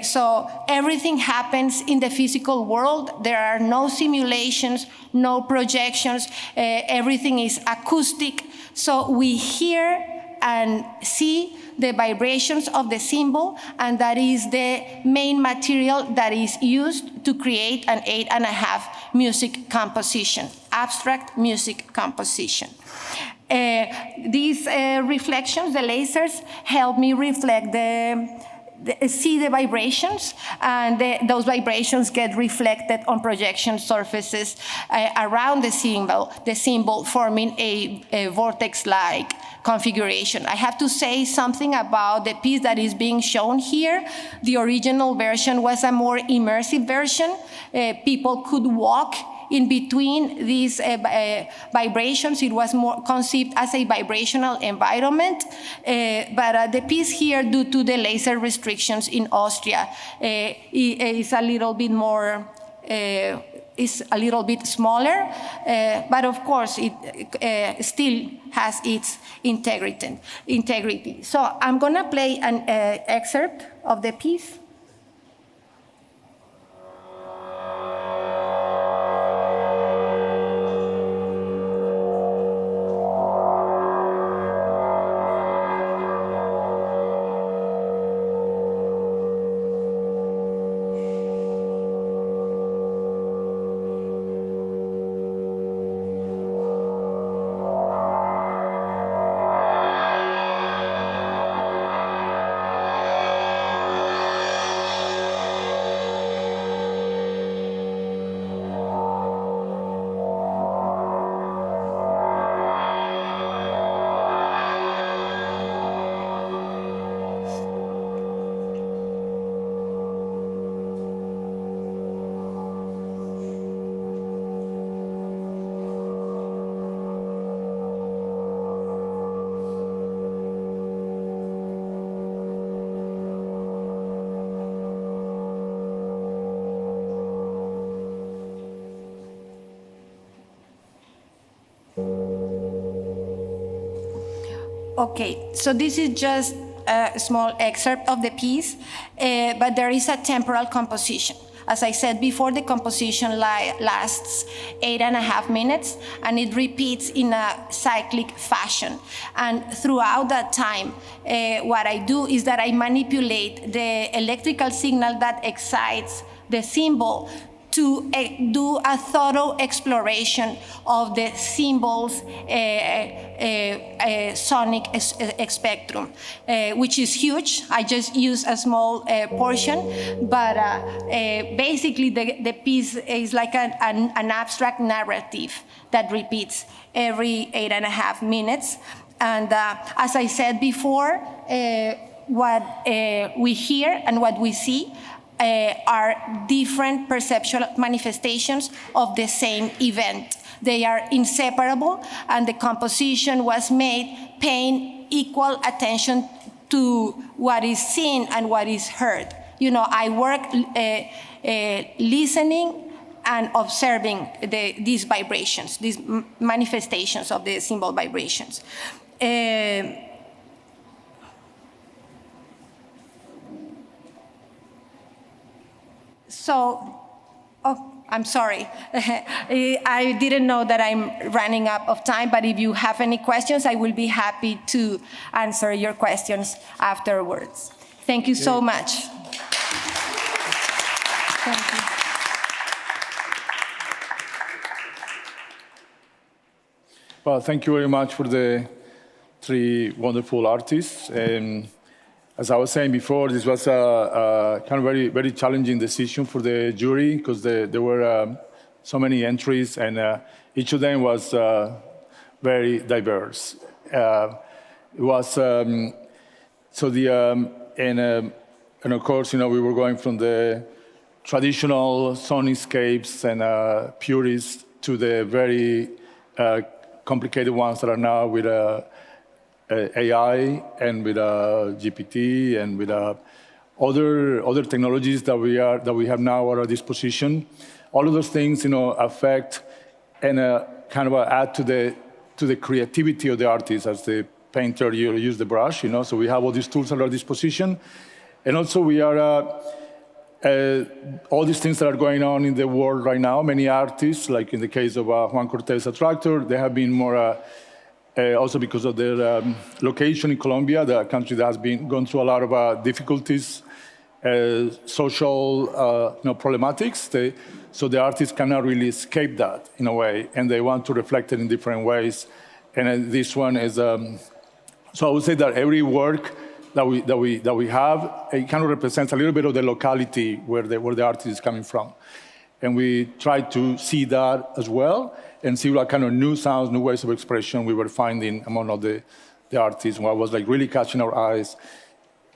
So everything happens in the physical world. There are no simulations, no projections. Everything is acoustic. So we hear and see the vibrations of the cymbal, and that is the main material that is used to create an 8.5 music composition, abstract music composition. These reflections, the lasers, help me reflect see the vibrations, and those vibrations get reflected on projection surfaces around the cymbal, forming a vortex-like configuration. I have to say something about the piece that is being shown here. The original version was a more immersive version. People could walk in between these vibrations. It was more conceived as a vibrational environment, but the piece here, due to the laser restrictions in Austria, is a little bit more, is a little bit smaller, but of course it still has its integrity. So I'm gonna play an excerpt of the piece. Okay, so this is just a small excerpt of the piece, but there is a temporal composition. As I said before, the composition lasts 8.5 minutes, and it repeats in a cyclic fashion. And throughout that time, what I do is that I manipulate the electrical signal that excites the cymbal to do a thorough exploration of the cymbal's sonic spectrum, which is huge. I just use a small portion, but basically the piece is like an abstract narrative that repeats every 8.5 minutes. And as I said before, what we hear and what we see are different perceptual manifestations of the same event. They are inseparable, and the composition was made paying equal attention to what is seen and what is heard. You know, I work listening and observing these vibrations, these manifestations of the cymbal vibrations. I'm sorry. I didn't know that I'm running out of time, but if you have any questions, I will be happy to answer your questions afterwards. Thank you so much. Thank you. Well, thank you very much for the three wonderful artists. As I was saying before, this was a kind of very, very challenging decision for the jury because there were so many entries, and each of them was very diverse. It was and of course, you know, we were going from the traditional soundscapes and purists to the very complicated ones that are now with AI and with GPT and with other technologies that we have now at our disposition. All of those things, you know, affect and kind of add to the creativity of the artist. As the painter, you use the brush, you know. So we have all these tools at our disposition, and also we are all these things that are going on in the world right now. Many artists, like in the case of Juan Cortés Attractor, they have been more. Also because of their location in Colombia, the country that has gone through a lot of difficulties, social problematics. So the artists cannot really escape that in a way, and they want to reflect it in different ways. And this one is, so I would say that every work that we have, it kind of represents a little bit of the locality where the artist is coming from. And we try to see that as well, and see what kind of new sounds, new ways of expression we were finding among all the artists, what was like really catching our eyes.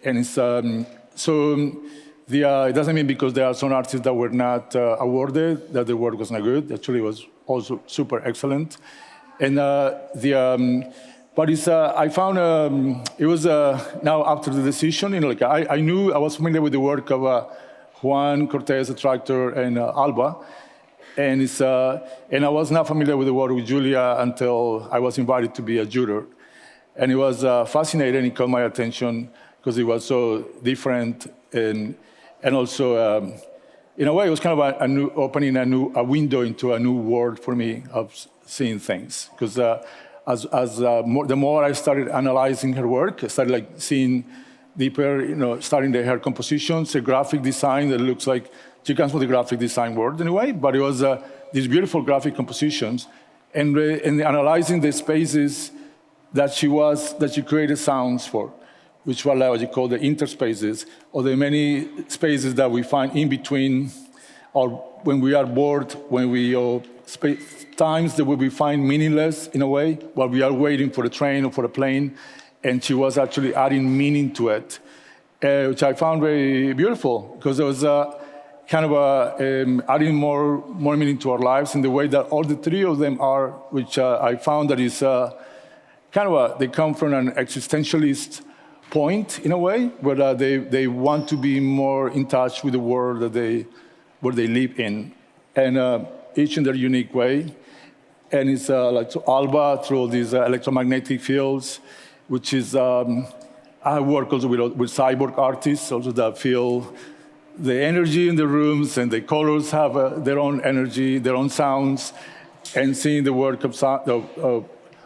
And it's, so It doesn't mean because there are some artists that were not awarded that the work was not good. Actually, it was also super excellent. And but it's, I found it was now after the decision, like I knew I was familiar with the work of Juan, Cortés, the Tractor, and Alba. And, and I was not familiar with the work with Julia until I was invited to be a juror. And it was fascinating. It caught my attention because it was so different. And also, in a way, it was kind of a new opening a window into a new world for me of seeing things. Because the more I started analyzing her work, I started like seeing deeper, starting her compositions, the graphic design that looks like she comes from the graphic design world in a way, but it was these beautiful graphic compositions, and analyzing the spaces that she created sounds for, which were what you call the interspaces, or the many spaces that we find in between, or when we are bored, when we times that we find meaningless in a way, while we are waiting for the train or for the plane, and she was actually adding meaning to it, which I found very beautiful, because it was kind of adding more meaning to our lives in the way that all the three of them are, which I found that is kind of they come from an existentialist point in a way, where they want to be more in touch with the world where they live in, and each in their unique way. And it's like to Alba through all these electromagnetic fields, which is I work also with cyborg artists, also that feel the energy in the rooms, and the colors have their own energy, their own sounds. And seeing the work of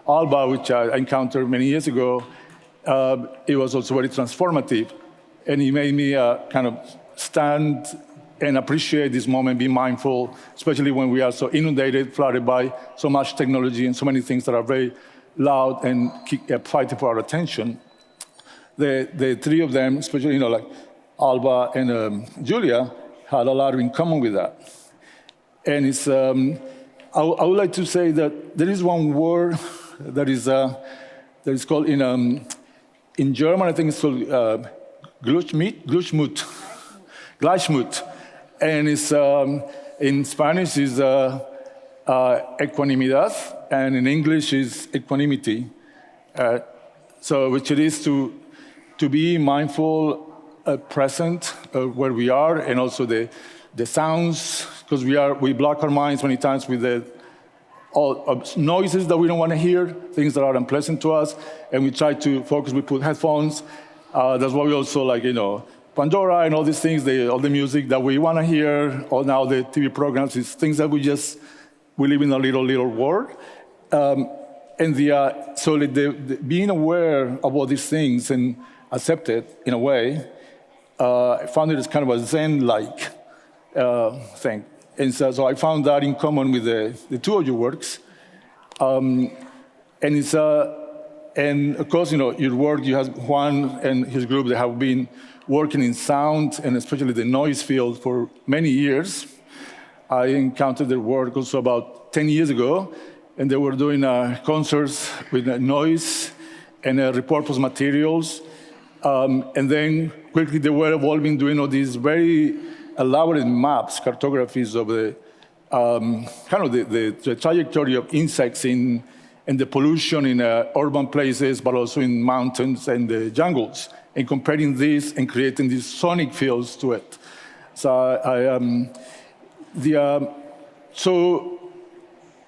Alba, which I encountered many years ago, it was also very transformative. And it made me kind of stand and appreciate this moment, be mindful, especially when we are so inundated, flooded by so much technology and so many things that are very loud and fighting for our attention. The three of them, especially like Alba and Julia, had a lot in common with that. And it's I would like to say that there is one word that is called in German, I think it's called Gleichmut, and it's in Spanish is equanimidad, and in English is equanimity. So which it is to be mindful, present where we are, and also the sounds, because we block our minds many times with all noises that we don't want to hear, things that are unpleasant to us, and we try to focus. We put headphones. That's why we also like Pandora and all these things, all the music that we want to hear, or now the TV programs, is things that we live in a little world. And so being aware of all these things and accept it in a way, I found it as kind of a Zen-like thing. And so I found that in common with the two of your works. And of course, your work, you have Juan and his group, they have been working in sound and especially the noise field for many years. I encountered their work also about 10 years ago, and they were doing concerts with noise and repurposed materials. And then quickly they were evolving, doing all these very elaborate maps, cartographies of the kind of the trajectory of insects and the pollution in urban places, but also in mountains and the jungles, and comparing this and creating these sonic fields to it. So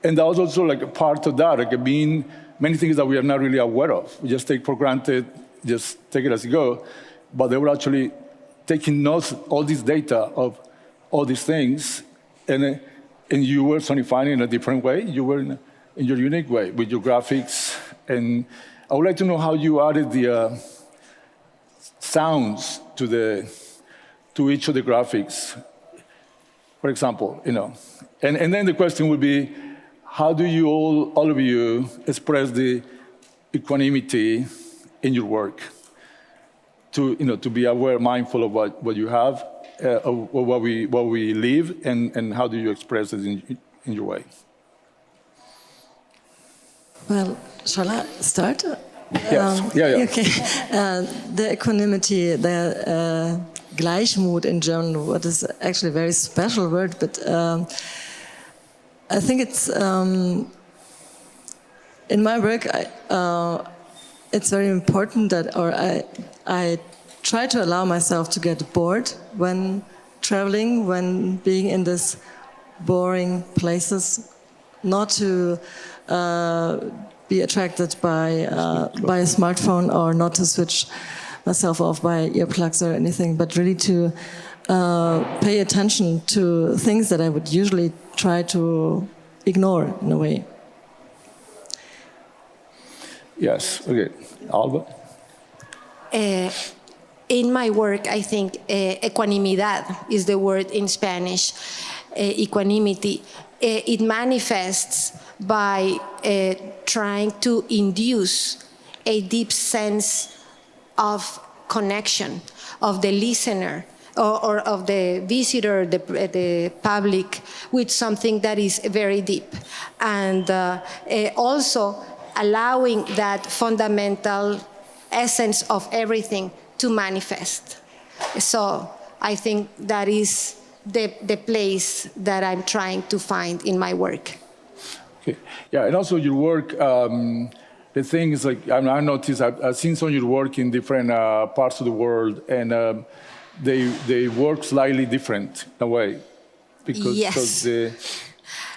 and that was also like a part of that, like being many things that we are not really aware of. We just take for granted, just take it as you go. But they were actually taking notes, all this data of all these things, and you were sonifying in a different way. You were in your unique way with your graphics. And I would like to know how you added the sounds to each of the graphics, for example, And then the question would be, how do you all of you express the equanimity in your work? To be aware, mindful of what you have, of what we live, and how do you express it in your way? Well, shall I start? Yes. Okay. The equanimity, the Gleichmut in German, what is actually a very special word, but I think it's in my work. It's very important that, or I try to allow myself to get bored when traveling, when being in these boring places, not to be attracted by a smartphone, or not to switch myself off by earplugs or anything, but really to pay attention to things that I would usually try to ignore in a way. Yes, okay. Alba? In my work, I think ecuanimidad is the word in Spanish, equanimity. It manifests by trying to induce a deep sense of connection of the listener or of the visitor, the public, with something that is very deep. And also allowing that fundamental essence of everything to manifest. So I think that is the place that I'm trying to find in my work. Okay. Yeah, and also your work, the thing is, like, I noticed, I've seen some of your work in different parts of the world, and they work slightly different in a way. Yes.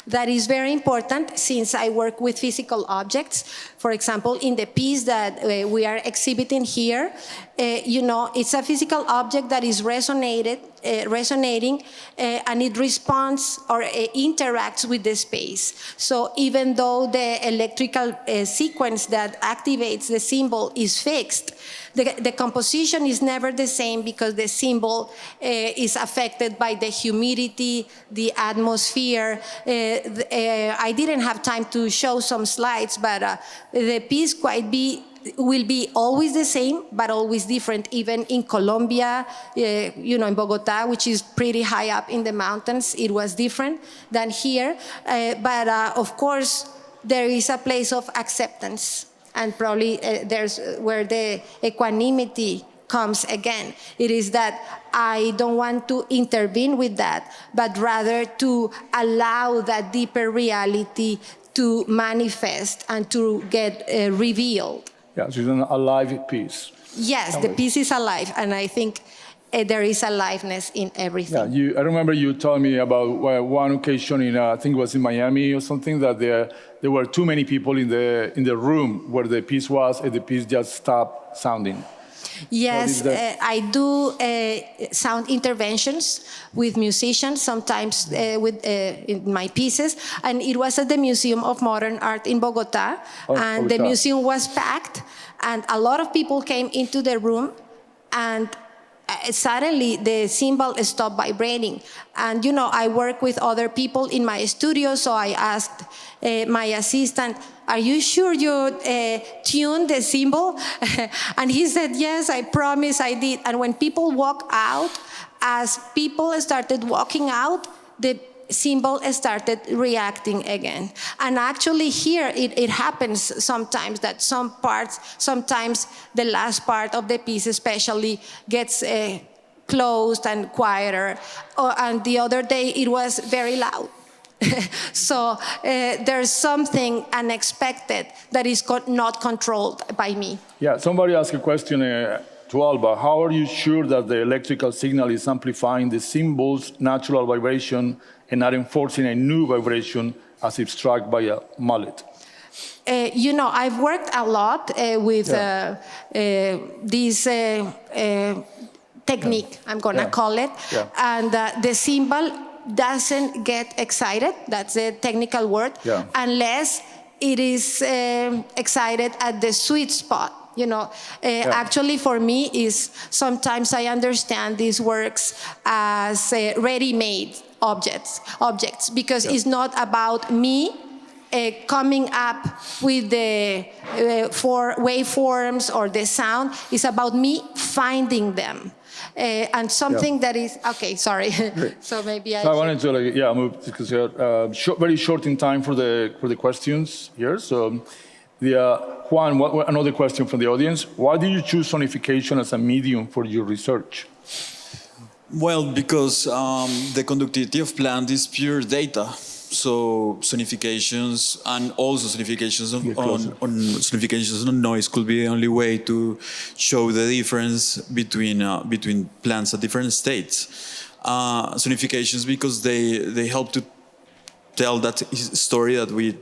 That is very important, since I work with physical objects. For example, in the piece that we are exhibiting here, it's a physical object that is resonating, and it responds or interacts with the space. So even though the electrical sequence that activates the symbol is fixed, the composition is never the same, because the symbol is affected by the humidity, the atmosphere. I didn't have time to show some slides, but the piece will be always the same, but always different. Even in Colombia, in Bogota, which is pretty high up in the mountains, it was different than here. But of course, there is a place of acceptance. And probably there's where the equanimity comes again. It is that I don't want to intervene with that, but rather to allow that deeper reality to manifest and to get revealed. Yeah, so it's an alive piece. Yes, the piece is alive, and I think there is aliveness in everything. Yeah, I remember you told me about one occasion in, I think it was in Miami or something, that there were too many people in the room where the piece was, and the piece just stopped sounding. Yes, I do sound interventions with musicians, sometimes in my pieces, and it was at the Museum of Modern Art in Bogota, and the museum was packed, and a lot of people came into the room, and suddenly the cymbal stopped vibrating. And I work with other people in my studio, so I asked my assistant, "Are you sure you tuned the cymbal?" And he said, "Yes, I promise I did." And when people walk out, as people started walking out, the cymbal started reacting again. And actually here it happens sometimes that sometimes the last part of the piece especially gets closed and quieter. And the other day it was very loud. So there's something unexpected that is not controlled by me. Yeah, somebody asked a question to Alba. How are you sure that the electrical signal is amplifying the symbol's natural vibration and not enforcing a new vibration as if struck by a mallet? I've worked a lot with this technique, I'm going to call it. Yeah. And the cymbal doesn't get excited, that's the technical word, unless it is excited at the sweet spot. Actually for me is sometimes I understand these works as ready-made objects because it's not about me coming up with the waveforms or the sound. It's about me finding them. And something that is okay. Sorry. So maybe I wanted to move because we are very short in time for the questions here. So Juan, another question from the audience. Why did you choose sonification as a medium for your research? Well, because the conductivity of plant is pure data. So sonifications and also sonifications on noise could be the only way to show the difference between plants at different states. Sonifications because they help to tell that story that we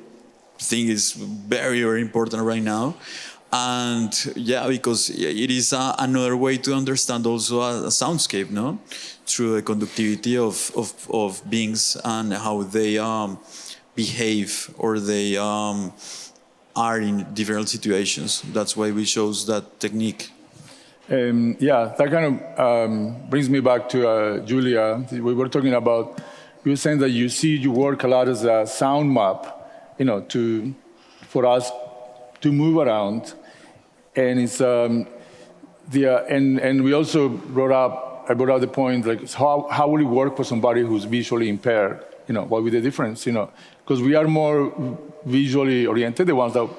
think is very, very important right now. And yeah, because it is another way to understand also a soundscape, no? Through the conductivity of beings and how they behave or they are in different situations. That's why we chose that technique. Yeah, that kind of brings me back to Julia. We were talking about, you were saying that you work a lot as a sound map, for us to move around. And it's and we also brought up the point, like how will it work for somebody who's visually impaired? What would be the difference? Because we are more visually oriented, the ones that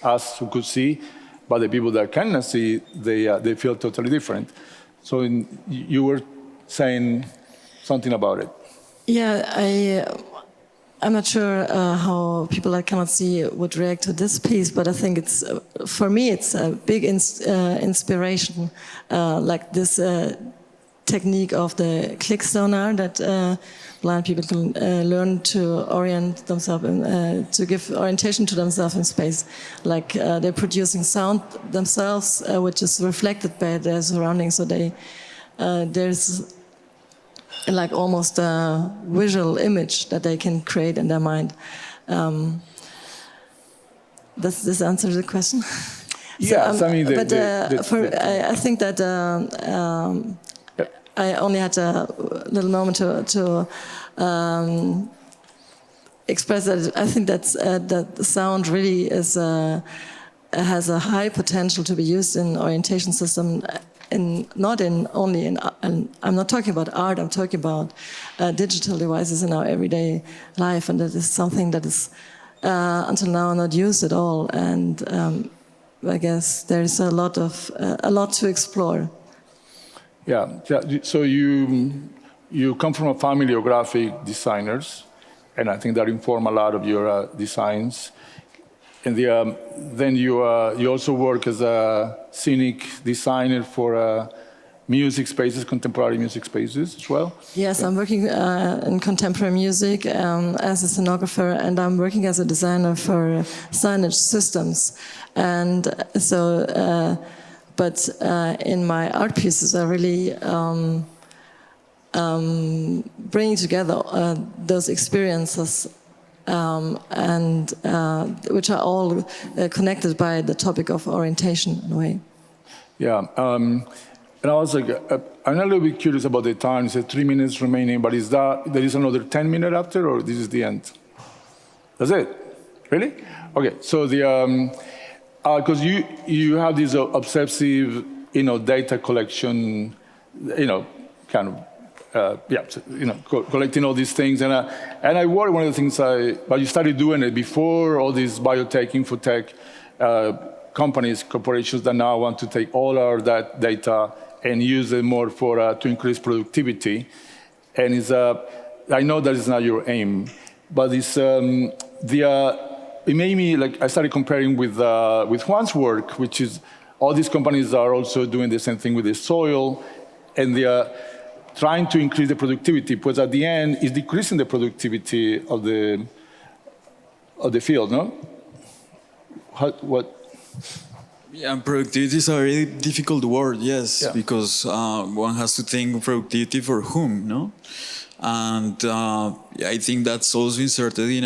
us who could see, but the people that cannot see, they feel totally different. So you were saying something about it. Yeah, I'm not sure how people that cannot see would react to this piece, but I think it's, for me, it's a big inspiration, like this technique of the click sonar that blind people can learn to orient themselves, to give orientation to themselves in space. Like they're producing sound themselves, which is reflected by their surroundings, so there's like almost a visual image that they can create in their mind. Does this answer the question? Yes, I mean, I think that I only had a little moment to express that. I think that the sound really is has a high potential to be used in orientation system. Not only in, I'm not talking about art, I'm talking about digital devices in our everyday life, and that is something that is until now not used at all. And I guess there is a lot to explore. Yeah. So you come from a family of graphic designers, and I think that inform a lot of your designs. And then you also work as a scenic designer for music spaces, contemporary music spaces as well? Yes, I'm working in contemporary music as a scenographer, and I'm working as a designer for signage systems. And so, but in my art pieces, I really bring together those experiences and which are all connected by the topic of orientation in a way. Yeah, and I was like, I'm a little bit curious about the time. You said 3 minutes remaining, but there is another 10 minutes after, or this is the end? That's it? Really? Okay, so because you have this obsessive, data collection, kind of. Collecting all these things, and I worry one of the things but you started doing it before all these biotech, infotech companies, corporations that now want to take all our that data and use it more to increase productivity. And I know that is not your aim, but it's it made me I started comparing with Juan's work, which is all these companies are also doing the same thing with the soil, and they are trying to increase the productivity, because at the end, it's decreasing the productivity of the field, no? What? Yeah, productivity is a very difficult word, yes, because one has to think productivity for whom, no? And I think that's also inserted in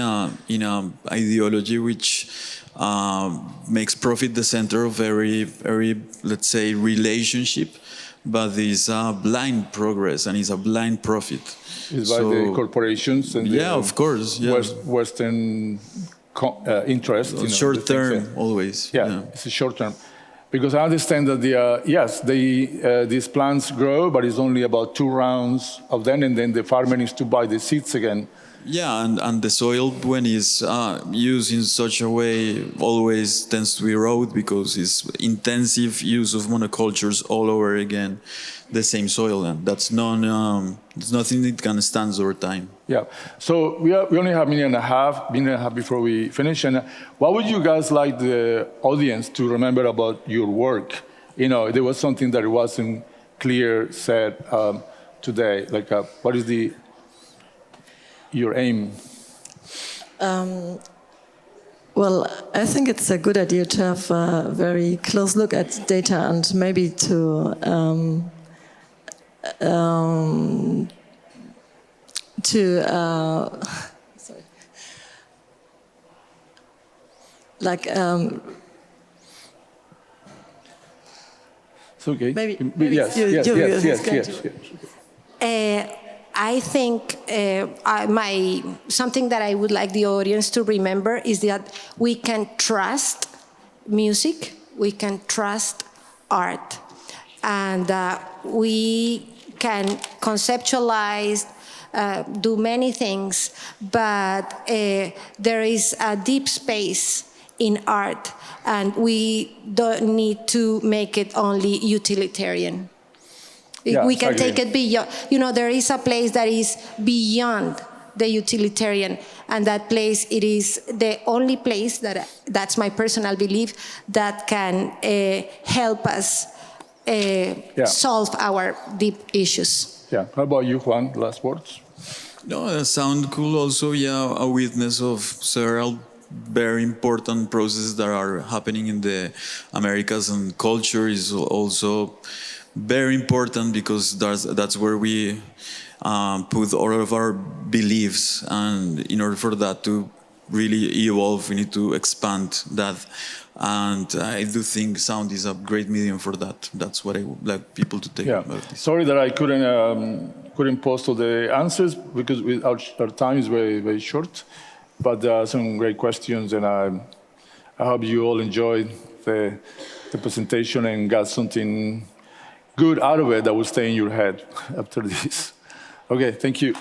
a ideology which makes profit the center of every, let's say, relationship. But it's a blind progress and it's a blind profit. It's by the corporations and of course, Western interest. Short term, always. Yeah, it's a short term. Because I understand that yes, these plants grow, but it's only about 2 rounds of them, and then the farmer needs to buy the seeds again. Yeah, and the soil, when it's used in such a way, always tends to erode because it's intensive use of monocultures all over again, the same soil, and that's it's nothing that can stand over time. Yeah. So we only have a minute and a half before we finish. And what would you guys like the audience to remember about your work? You know, there was something that wasn't clear said today. Like, what is your aim? Well, I think it's a good idea to have a very close look at data and maybe to sorry, like it's okay. Maybe yes. I think something that I would like the audience to remember is that we can trust music, we can trust art, and we can conceptualize, do many things, but there is a deep space in art, and we don't need to make it only utilitarian. Yeah, we can exactly. take it beyond. You know, there is a place that is beyond the utilitarian, and that place, it is the only place that's my personal belief, that can help us solve our deep issues. Yeah. How about you, Juan? Last words? No, that sounds cool. Also, yeah, a witness of several very important processes that are happening in the Americas, and culture is also very important because that's where we put all of our beliefs, and in order for that to really evolve, we need to expand that. And I do think sound is a great medium for that. That's what I would like people to take about this. Sorry that I couldn't post all the answers because our time is very, very short. But there are some great questions, and I hope you all enjoyed the presentation and got something good out of it that will stay in your head after this. Okay, thank you.